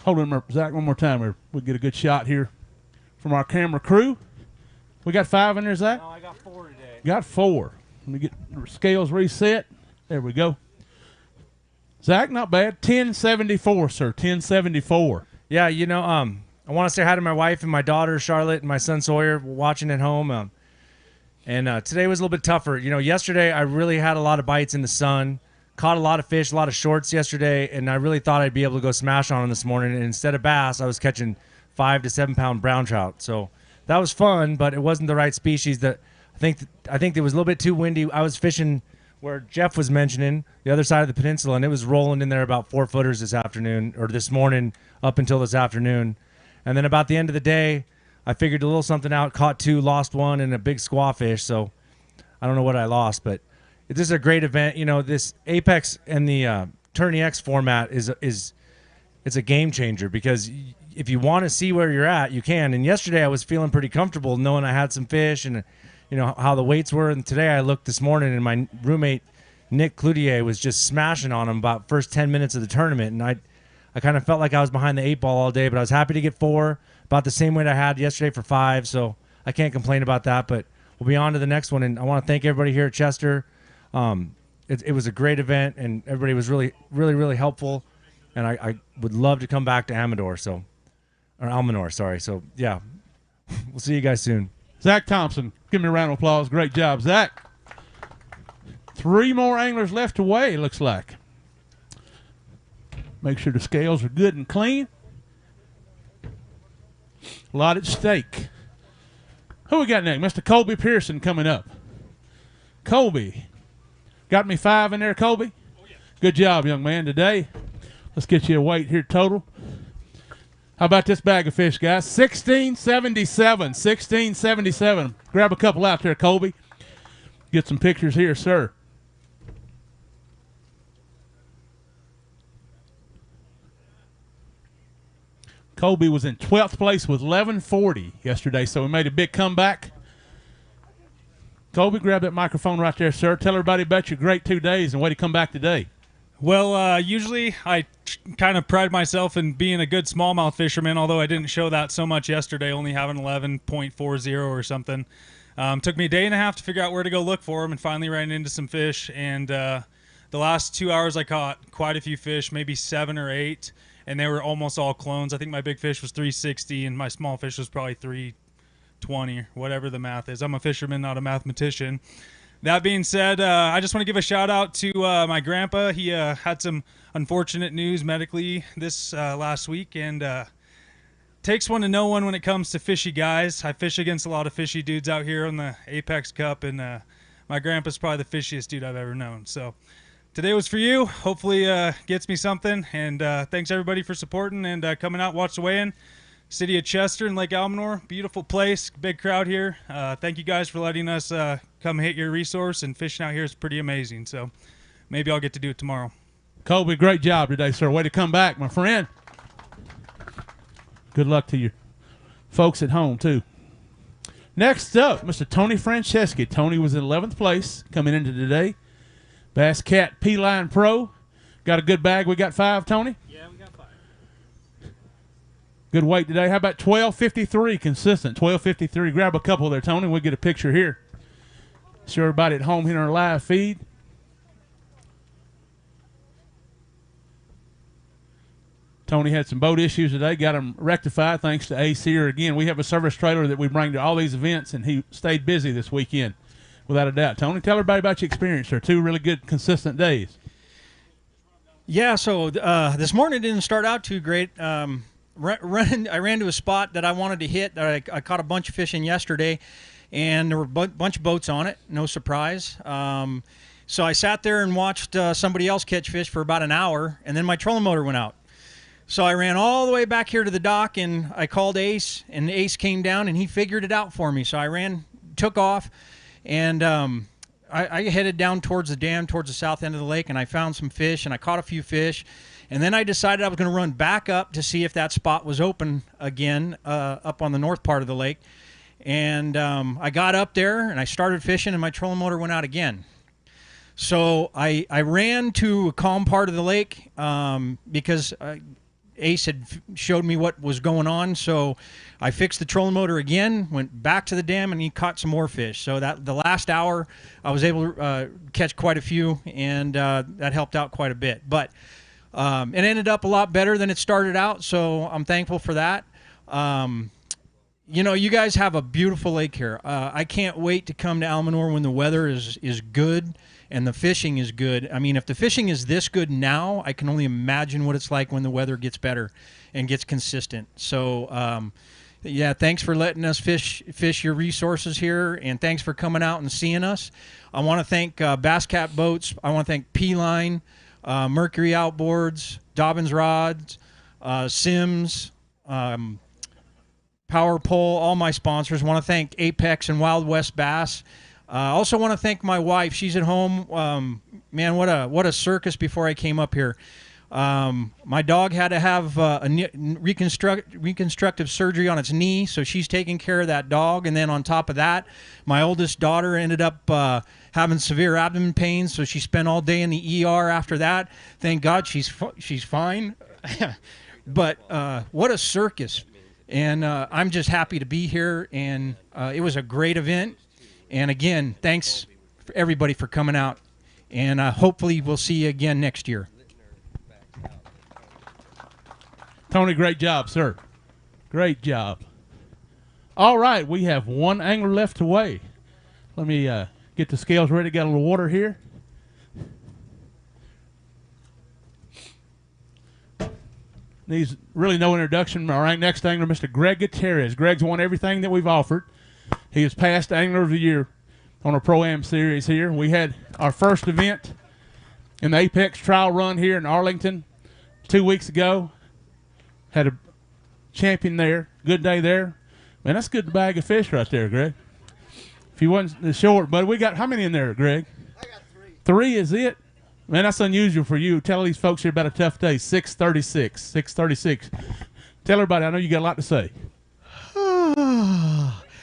Hold him up, Zach, one more time. We'll get a good shot here from our camera crew. We got 5 in there, Zach? No, I got 4 today. Got 4. Let me get the scales reset. There we go. Zach, not bad. 1074, sir. 1074. Yeah, you know, I want to say hi to my wife and my daughter Charlotte and my son Sawyer watching at home. And today was a little bit tougher. You know, yesterday I really had a lot of bites in the sun, caught a lot of fish, a lot of shorts yesterday, and I really thought I'd be able to go smash on them this morning. And instead of bass, I was catching 5 to 7 pound brown trout. So that was fun, but it wasn't the right species. That I think it was a little bit too windy. I was fishing where Jeff was mentioning, the other side of the peninsula, and it was rolling in there about 4-footers this afternoon, or this morning up until this afternoon. And then about the end of the day, I figured a little something out, caught 2, lost 1, and a big squawfish. So I don't know what I lost, but this is a great event. You know, this Apex and the Tourney X format is it's a game changer, because if you want to see where you're at, you can. And yesterday I was feeling pretty comfortable knowing I had some fish and, you know, how the weights were. And today I looked this morning and my roommate, Nick Cloutier, was just smashing on them about first 10 minutes of the tournament. And I kind of felt like I was behind the 8 ball all day, but I was happy to get 4, about the same weight I had yesterday for 5. So I can't complain about that, but we'll be on to the next one. And I want to thank everybody here at Chester. It was a great event, and everybody was really, really, really helpful. And I would love to come back to Almanor, sorry. So, yeah, we'll see you guys soon. Zach Thompson, give me a round of applause. Great job, Zach. 3 more anglers left to weigh, it looks like. Make sure the scales are good and clean. A lot at stake. Who we got next? Mr. Colby Pearson coming up. Colby. Got me 5 in there, Colby? Oh, yeah. Good job, young man, today. Let's get you a weight here total. How about this bag of fish, guys? 1677. 1677. Grab a couple out there, Colby. Get some pictures here, sir. Colby was in 12th place with 1140 yesterday, so we made a big comeback. Colby, grab that microphone right there, sir. Tell everybody about your great 2 days and way to come back today. Well, usually I kind of pride myself in being a good smallmouth fisherman, although I didn't show that so much yesterday, only having 11.40 or something. Took me a day and a half to figure out where to go look for them, and finally ran into some fish. And the last 2 hours I caught quite a few fish, maybe 7 or 8, and they were almost all clones. I think my big fish was 360, and my small fish was probably 320, or whatever the math is. I'm a fisherman, not a mathematician. That being said, I just want to give a shout out to my grandpa. He had some unfortunate news medically this last week, and takes one to know one when it comes to fishy guys. I fish against a lot of fishy dudes out here on the Apex Cup, and my grandpa's probably the fishiest dude I've ever known. So today was for you. Hopefully gets me something, and thanks everybody for supporting and coming out, watch the weigh-in. City of Chester and Lake Almanor, beautiful place, big crowd here. Thank you guys for letting us come hit your resource, and fishing out here is pretty amazing. So maybe I'll get to do it tomorrow. Colby, great job today, sir. Way to come back, my friend. Good luck to your folks at home, too. Next up, Mr. Tony Franceschi. Tony was in 11th place coming into today. Bass Cat P-Line Pro. Got a good bag. We got 5, Tony? Yeah, we got 5. Good weight today. How about 12.53 consistent? 12.53. Grab a couple there, Tony. We'll get a picture here. Show everybody at home here on our live feed. Tony had some boat issues today. Got them rectified thanks to Ace here. Again, we have a service trailer that we bring to all these events, and he stayed busy this weekend, without a doubt. Tony, tell everybody about your experience here. 2 really good, consistent days. Yeah, so this morning didn't start out too great. I ran to a spot that I wanted to hit. I caught a bunch of fish in yesterday, and there were a bunch of boats on it. No surprise. So I sat there and watched somebody else catch fish for about an hour, and then my trolling motor went out. So I ran all the way back here to the dock, and I called Ace, and Ace came down, and he figured it out for me. So I took off, and I headed down towards the dam, towards the south end of the lake, and I found some fish, and I caught a few fish. And then I decided I was going to run back up to see if that spot was open again up on the north part of the lake. And I got up there, and I started fishing, and my trolling motor went out again. So I ran to a calm part of the lake because Ace had showed me what was going on. So I fixed the trolling motor again, went back to the dam, and he caught some more fish. So that the last hour, I was able to catch quite a few, and that helped out quite a bit. But it ended up a lot better than it started out, so I'm thankful for that. You know, you guys have a beautiful lake here. I can't wait to come to Almanor when the weather is good and the fishing is good. I mean, if the fishing is this good now, I can only imagine what it's like when the weather gets better and gets consistent. So, yeah, thanks for letting us fish your resources here, and thanks for coming out and seeing us. I want to thank Bass Cat Boats. I want to thank P-Line, Mercury Outboards, Dobbins Rods, Sims, Power Pole, all my sponsors. I want to thank Apex and Wild West Bass. I also want to thank my wife. She's at home. Man, what a circus before I came up here. My dog had to have reconstructive surgery on its knee, so she's taking care of that dog. And then on top of that, my oldest daughter ended up having severe abdomen pains, so she spent all day in the ER after that. Thank God she's fine. But what a circus. And I'm just happy to be here, and it was a great event. And again, thanks for everybody for coming out, and hopefully we'll see you again next year. Tony, great job, sir. Great job. All right, we have one angler left to weigh. Let me get the scales ready. Got a little water here. Needs really no introduction. All right, next angler, Mr. Greg Gutierrez. Greg's won everything that we've offered. He is past Angler of the Year on our Pro-Am series here. We had our first event in the Apex trial run here in Arlington 2 weeks ago. Had a champion there. Good day there. Man, that's a good bag of fish right there, Greg. If you wasn't short, but we got how many in there, Greg? I got 3. 3 is it? Man, that's unusual for you. Tell these folks here about a tough day. 636. 636. Tell everybody, I know you got a lot to say.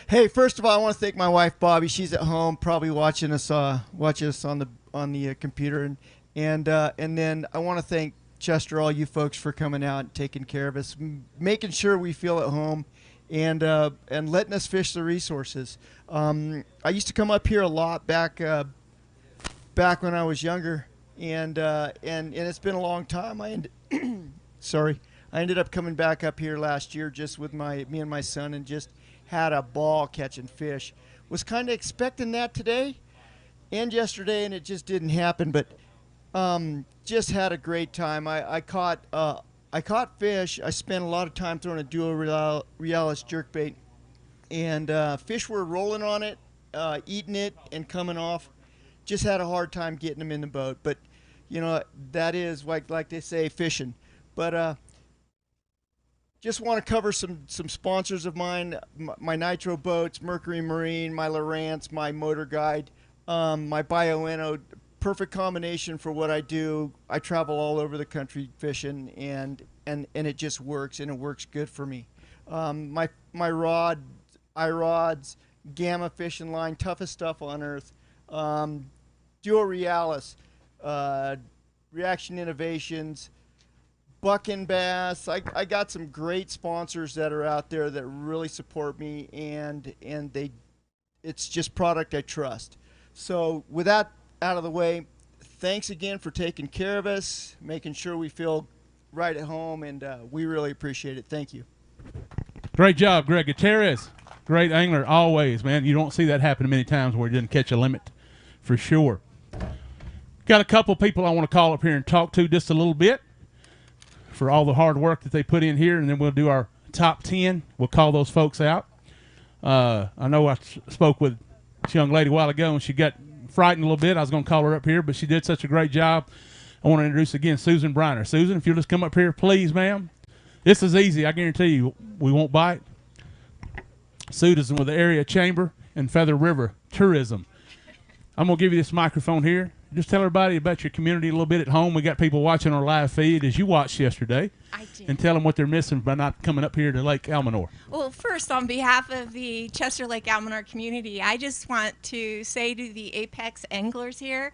Hey, first of all, I want to thank my wife Bobby. She's at home, probably watching us on the computer, and then I want to thank Chester, all you folks, for coming out and taking care of us, making sure we feel at home, and letting us fish the resources. I used to come up here a lot back when I was younger, and it's been a long time. I ended up coming back up here last year just with me and my son, and just had a ball catching fish. Was kind of expecting that today, yesterday, and it just didn't happen. But just had a great time. I caught fish. I spent a lot of time throwing a duo realis jerkbait, and fish were rolling on it, eating it, and coming off. Just had a hard time getting them in the boat. But that is like they say, fishing. But just want to cover some sponsors of mine, my Nitro Boats, Mercury Marine, my Lowrance, my Motor Guide, my Bioenno. Perfect combination for what I do. I travel all over the country fishing, and it just works, and it works good for me. My iRods, Gamma fishing line, toughest stuff on earth. Duo Realis, Reaction Innovations, Buck and Bass. I got some great sponsors that are out there that really support me, and it's just product I trust. So with that out of the way, thanks again for taking care of us, making sure we feel right at home, and we really appreciate it. Thank you. Great job, Greg Gutierrez. Great angler always, man. You don't see that happen many times where he didn't catch a limit, for sure. Got a couple people I want to call up here and talk to just a little bit for all the hard work that they put in here, and then we'll do our top 10. We'll call those folks out. I know I spoke with this young lady a while ago, and she got frightened a little bit. I was going to call her up here, but she did such a great job. I want to introduce again Susan Briner. Susan, if you'll just come up here, please, ma'am. This is easy. I guarantee you we won't bite. Susan with the Area Chamber and Feather River Tourism. I'm going to give you this microphone here. Just tell everybody about your community a little bit at home. We got people watching our live feed as you watched yesterday. I did. And tell them what they're missing by not coming up here to Lake Almanor. Well, first, on behalf of the Chester Lake Almanor community, I just want to say to the Apex anglers here,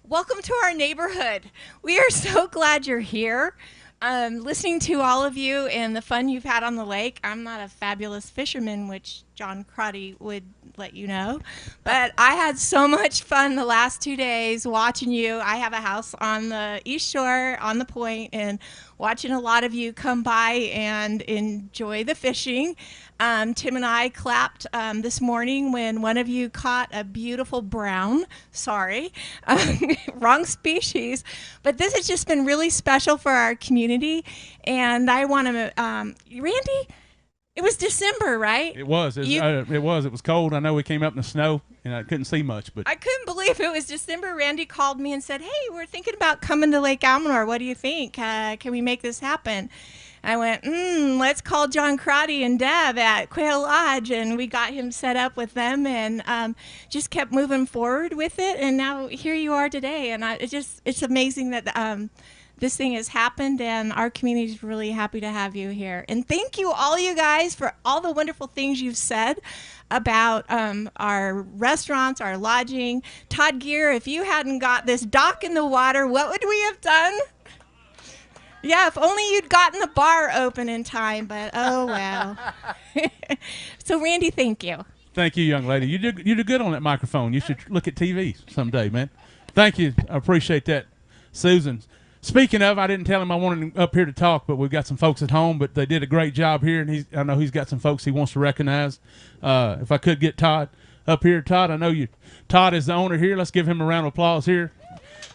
welcome to our neighborhood. We are so glad you're here. Listening to all of you and the fun you've had on the lake. I'm not a fabulous fisherman, which John Crotty would let you know, but I had so much fun the last 2 days watching you. I have a house on the East Shore on the point, and watching a lot of you come by and enjoy the fishing. Tim and I clapped this morning when one of you caught a beautiful brown. Sorry, wrong species. But this has just been really special for our community. And I want to, Randy, it was December, right? It was. It was cold. I know we came up in the snow, and I couldn't see much. But I couldn't believe it was December. Randy called me and said, hey, we're thinking about coming to Lake Almanor. What do you think? Can we make this happen? I went, let's call John Crotty and Deb at Quail Lodge, and we got him set up with them, and just kept moving forward with it, and now here you are today, and it's amazing that this thing has happened, and our community is really happy to have you here. And thank you, all you guys, for all the wonderful things you've said about our restaurants, our lodging. Todd Gear, if you hadn't got this dock in the water, what would we have done? Yeah, if only you'd gotten the bar open in time, but oh well. So Randy, thank you. Thank you, young lady. You do good on that microphone. You should look at TV someday, man. Thank you. I appreciate that, Susan. Speaking of, I didn't tell him I wanted him up here to talk, but we've got some folks at home, but they did a great job here, and I know he's got some folks he wants to recognize. If I could get Todd up here. Todd, I know you. Todd is the owner here. Let's give him a round of applause here.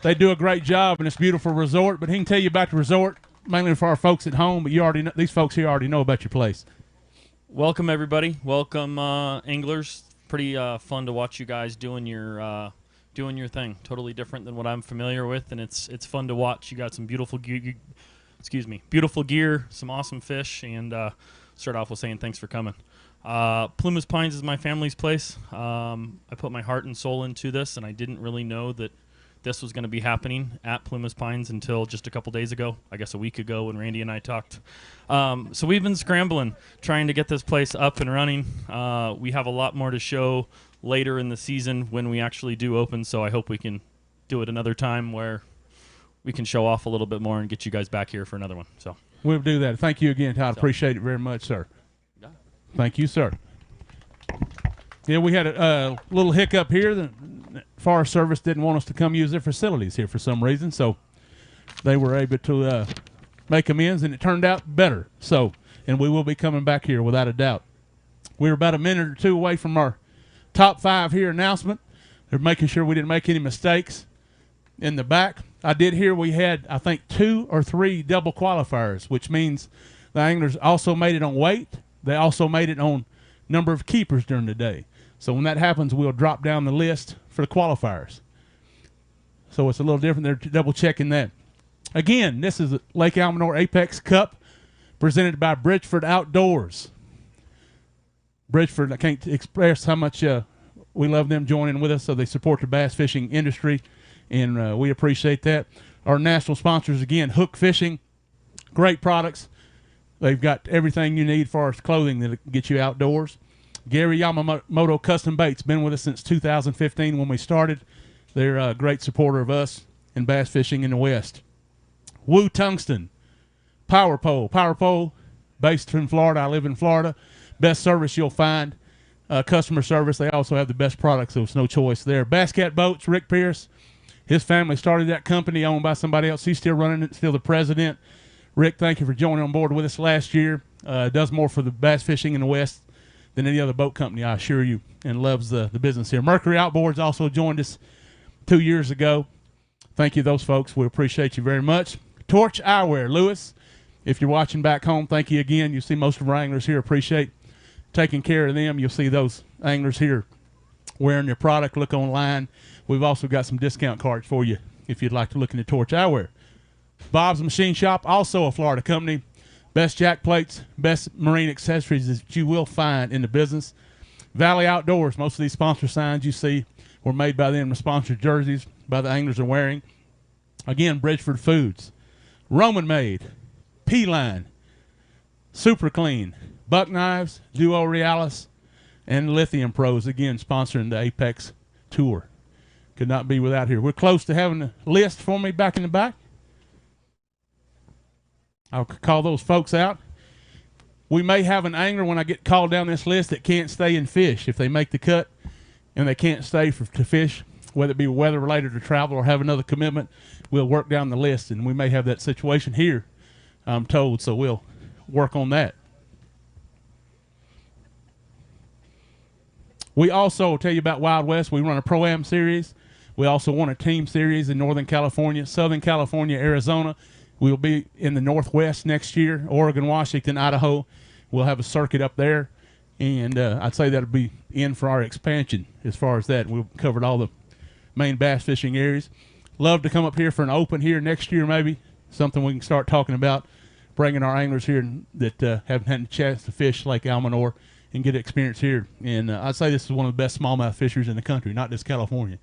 They do a great job in this beautiful resort, but he can tell you about the resort, mainly for our folks at home, but you already know, these folks here already know about your place. Welcome, everybody. Welcome, anglers. Pretty fun to watch you guys doing your thing. Totally different than what I'm familiar with, and it's fun to watch. You got some beautiful gear, beautiful gear, some awesome fish, and start off with saying thanks for coming. Plumas Pines is my family's place. I put my heart and soul into this, and I didn't really know that this was going to be happening at Plumas Pines until just a couple days ago, I guess a week ago when Randy and I talked. So we've been scrambling, trying to get this place up and running. We have a lot more to show later in the season when we actually do open, so I hope we can do it another time where we can show off a little bit more and get you guys back here for another one. So we'll do that. Thank you again, Todd. Appreciate it very much, sir. Thank you, sir. Yeah, we had a little hiccup here. The Forest Service didn't want us to come use their facilities here for some reason, so they were able to make amends, and it turned out better. So, and we will be coming back here without a doubt. We're about a minute or two away from our top 5 here announcement. They're making sure we didn't make any mistakes in the back. I did hear we had, I think, 2 or 3 double qualifiers, which means the anglers also made it on weight. They also made it on number of keepers during the day. So when that happens, we'll drop down the list for the qualifiers. So it's a little different. They're double checking that. Again, this is the Lake Almanor Apex Cup presented by Bridgford Outdoors. Bridgeford, I can't express how much we love them joining with us. So they support the bass fishing industry, and we appreciate that. Our national sponsors, again, Hook Fishing, great products. They've got everything you need for our clothing that get you outdoors. Gary Yamamoto Custom Baits, been with us since 2015 when we started. They're a great supporter of us in bass fishing in the West. Woo Tungsten, Power Pole, based in Florida. I live in Florida. Best service you'll find. Customer service. They also have the best products, so it's no choice there. Bass Cat Boats, Rick Pierce. His family started that company owned by somebody else. He's still running it, still the president. Rick, thank you for joining on board with us last year. Does more for the bass fishing in the West than any other boat company, I assure you, and loves the business here. Mercury Outboards also joined us 2 years ago. Thank you, those folks. We appreciate you very much. Torch Eyewear, Lewis, if you're watching back home, thank you again. You see most of our anglers here appreciate taking care of them. You'll see those anglers here wearing their product. Look online. We've also got some discount cards for you if you'd like to look into Torch Eyewear. Bob's Machine Shop, also a Florida company. Best jack plates, best marine accessories that you will find in the business. Valley Outdoors, most of these sponsor signs you see were made by them. The sponsor jerseys by the anglers are wearing. Again, Bridgford Foods. Roman Made, P-Line, Super Clean, Buck Knives, Duo Realis, and Lithium Pros, again, sponsoring the Apex Tour. Could not be without here. We're close to having a list for me back in the back. I'll call those folks out. We may have an angler when I get called down this list that can't stay and fish. If they make the cut and they can't stay to fish, whether it be weather-related or travel or have another commitment, we'll work down the list, and we may have that situation here, I'm told, so we'll work on that. We also tell you about Wild West. We run a Pro-Am series. We also run a team series in Northern California, Southern California, Arizona. We'll be in the Northwest next year, Oregon, Washington, Idaho. We'll have a circuit up there, and I'd say that'll be in for our expansion as far as that. We've covered all the main bass fishing areas. Love to come up here for an open here next year, maybe. Something we can start talking about, bringing our anglers here that haven't had a chance to fish Lake Almanor and get experience here. And I'd say this is one of the best smallmouth fishers in the country, not just California,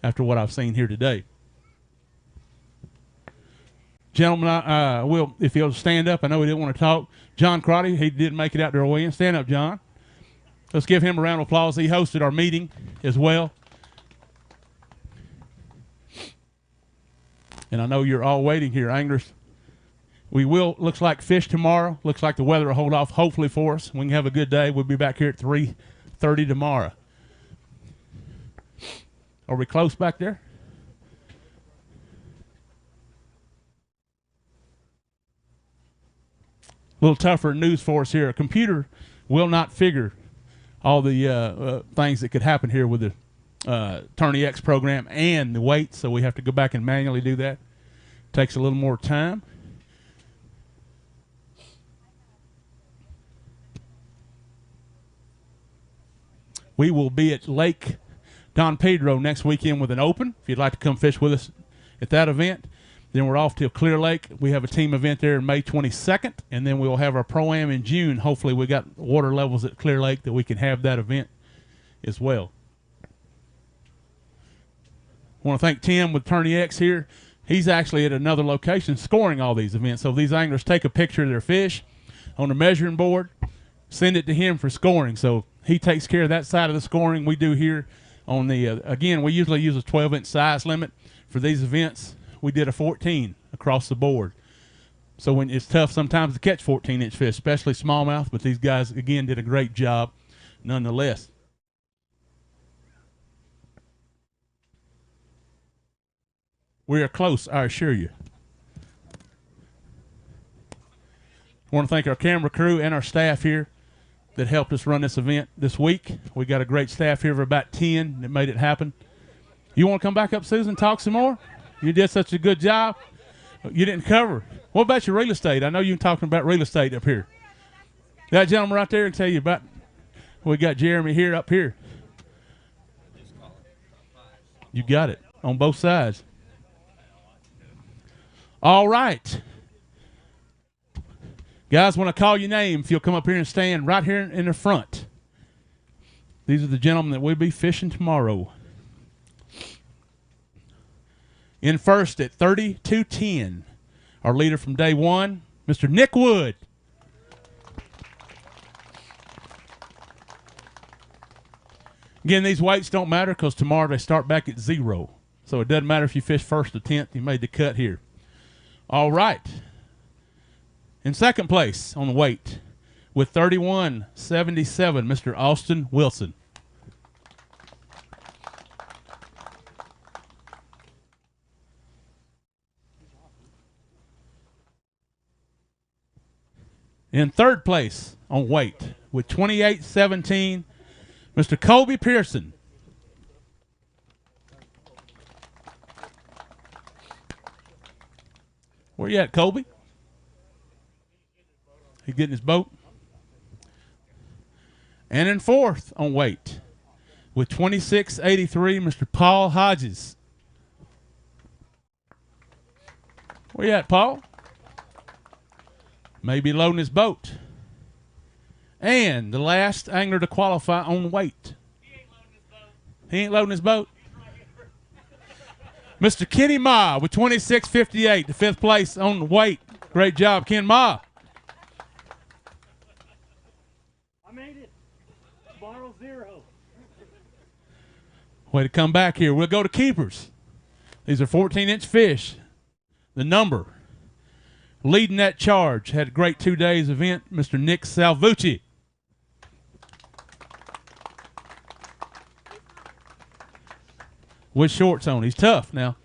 after what I've seen here today. Gentlemen, Will, if you'll stand up, I know he didn't want to talk. John Crotty, he didn't make it out there weigh-in. Stand up, John. Let's give him a round of applause. He hosted our meeting as well. And I know you're all waiting here, anglers. We will, looks like, fish tomorrow. Looks like the weather will hold off, hopefully, for us. We can have a good day. We'll be back here at 3:30 tomorrow. Are we close back there? A little tougher news for us here. A computer will not figure all the things that could happen here with the Tourney X program and the weight, so we have to go back and manually do that. Takes a little more time. We will be at Lake Don Pedro next weekend with an open. If you'd like to come fish with us at that event. Then we're off to Clear Lake. We have a team event there May 22nd, and then we'll have our Pro-Am in June. Hopefully we got water levels at Clear Lake that we can have that event as well. I want to thank Tim with Tourney X here. He's actually at another location scoring all these events. So these anglers take a picture of their fish on a measuring board, send it to him for scoring. So he takes care of that side of the scoring. We do here on the, again, we usually use a 12-inch size limit for these events. We did a 14 across the board. So when it's tough sometimes to catch 14-inch fish, especially smallmouth, but these guys, again, did a great job nonetheless. We are close, I assure you. I want to thank our camera crew and our staff here. that helped us run this event this week. We got a great staff here of about 10 that made it happen. You want to come back up, Susan, and talk some more? You did such a good job. You didn't cover. What about your real estate? I know you're talking about real estate up here. That gentleman right there can tell you about. We got Jeremy here up here. You got it on both sides. All right. Guys, when I call your name, if you'll come up here and stand right here in the front. These are the gentlemen that we'll be fishing tomorrow. In first at 32.10, our leader from day one, Mr. Nick Wood. Again, these weights don't matter because tomorrow they start back at 0. So it doesn't matter if you fish first or 10th. You made the cut here. All right. In second place on the weight with 31.77, Mr. Austin Wilson. In third place on weight with 28.17, Mr. Colby Pearson. Where you at, Colby? He's getting his boat. And in fourth on weight with 26.83, Mr. Paul Hodges. Where you at, Paul? Maybe loading his boat. And the last angler to qualify on weight. He ain't loading his boat. Mr. Kenny Ma with 26.58, the fifth place on weight. Great job, Ken Ma. I made it. Tomorrow 0. Way to come back here. We'll go to keepers. These are 14-inch fish. The number leading that charge, had a great 2 days event, Mr. Nick Salvucci. With shorts on. He's tough now.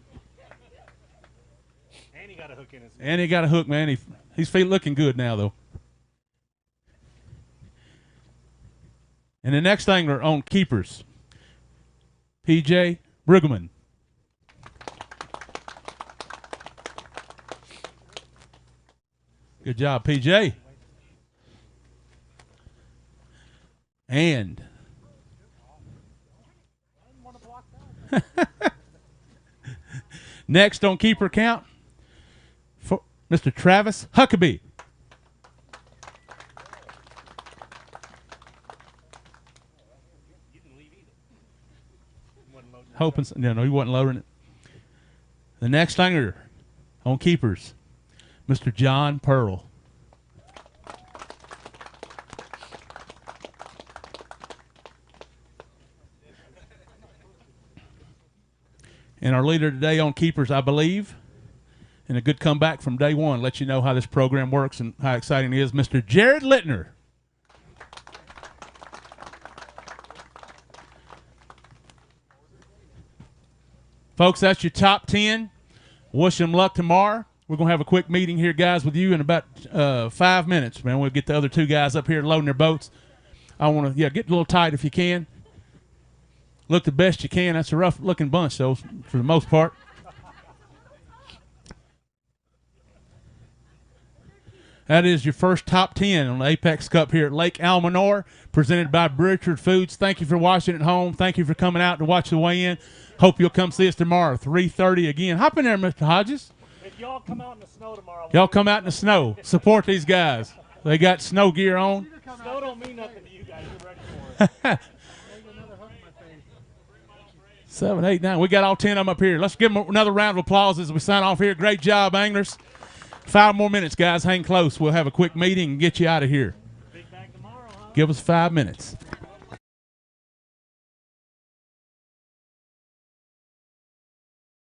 And he got a hook in his hand. And he got a hook, man. He's looking good now, though. And the next angler on keepers, P.J. Bruggeman. Good job, P.J. And next on keeper count, for Mr. Travis Huckabee. Hoping, no, he wasn't lowering it. The next angler on keepers, Mr. John Pearl. And our leader today on keepers, I believe, and a good comeback from day one, let you know how this program works and how exciting it is, Mr. Jared Littner. Folks, that's your top 10. Wish them luck tomorrow. We're going to have a quick meeting here, guys, with you in about 5 minutes, man. We'll get the other two guys up here loading their boats. I want to, get a little tight if you can. Look the best you can. That's a rough-looking bunch, though, for the most part. That is your first top 10 on the Apex Cup here at Lake Almanor, presented by Bridgford Foods. Thank you for watching at home. Thank you for coming out to watch the weigh-in. Hope you'll come see us tomorrow, 3:30 again. Hop in there, Mr. Hodges. If y'all come out in the snow tomorrow. Y'all come out in the snow. Support these guys. They got snow gear on. Snow don't mean nothing to you guys. You're ready for it. 7, 8, 9. We got all 10 of them up here. Let's give them another round of applause as we sign off here. Great job, anglers. 5 more minutes, guys. Hang close. We'll have a quick meeting and get you out of here. Give us 5 minutes.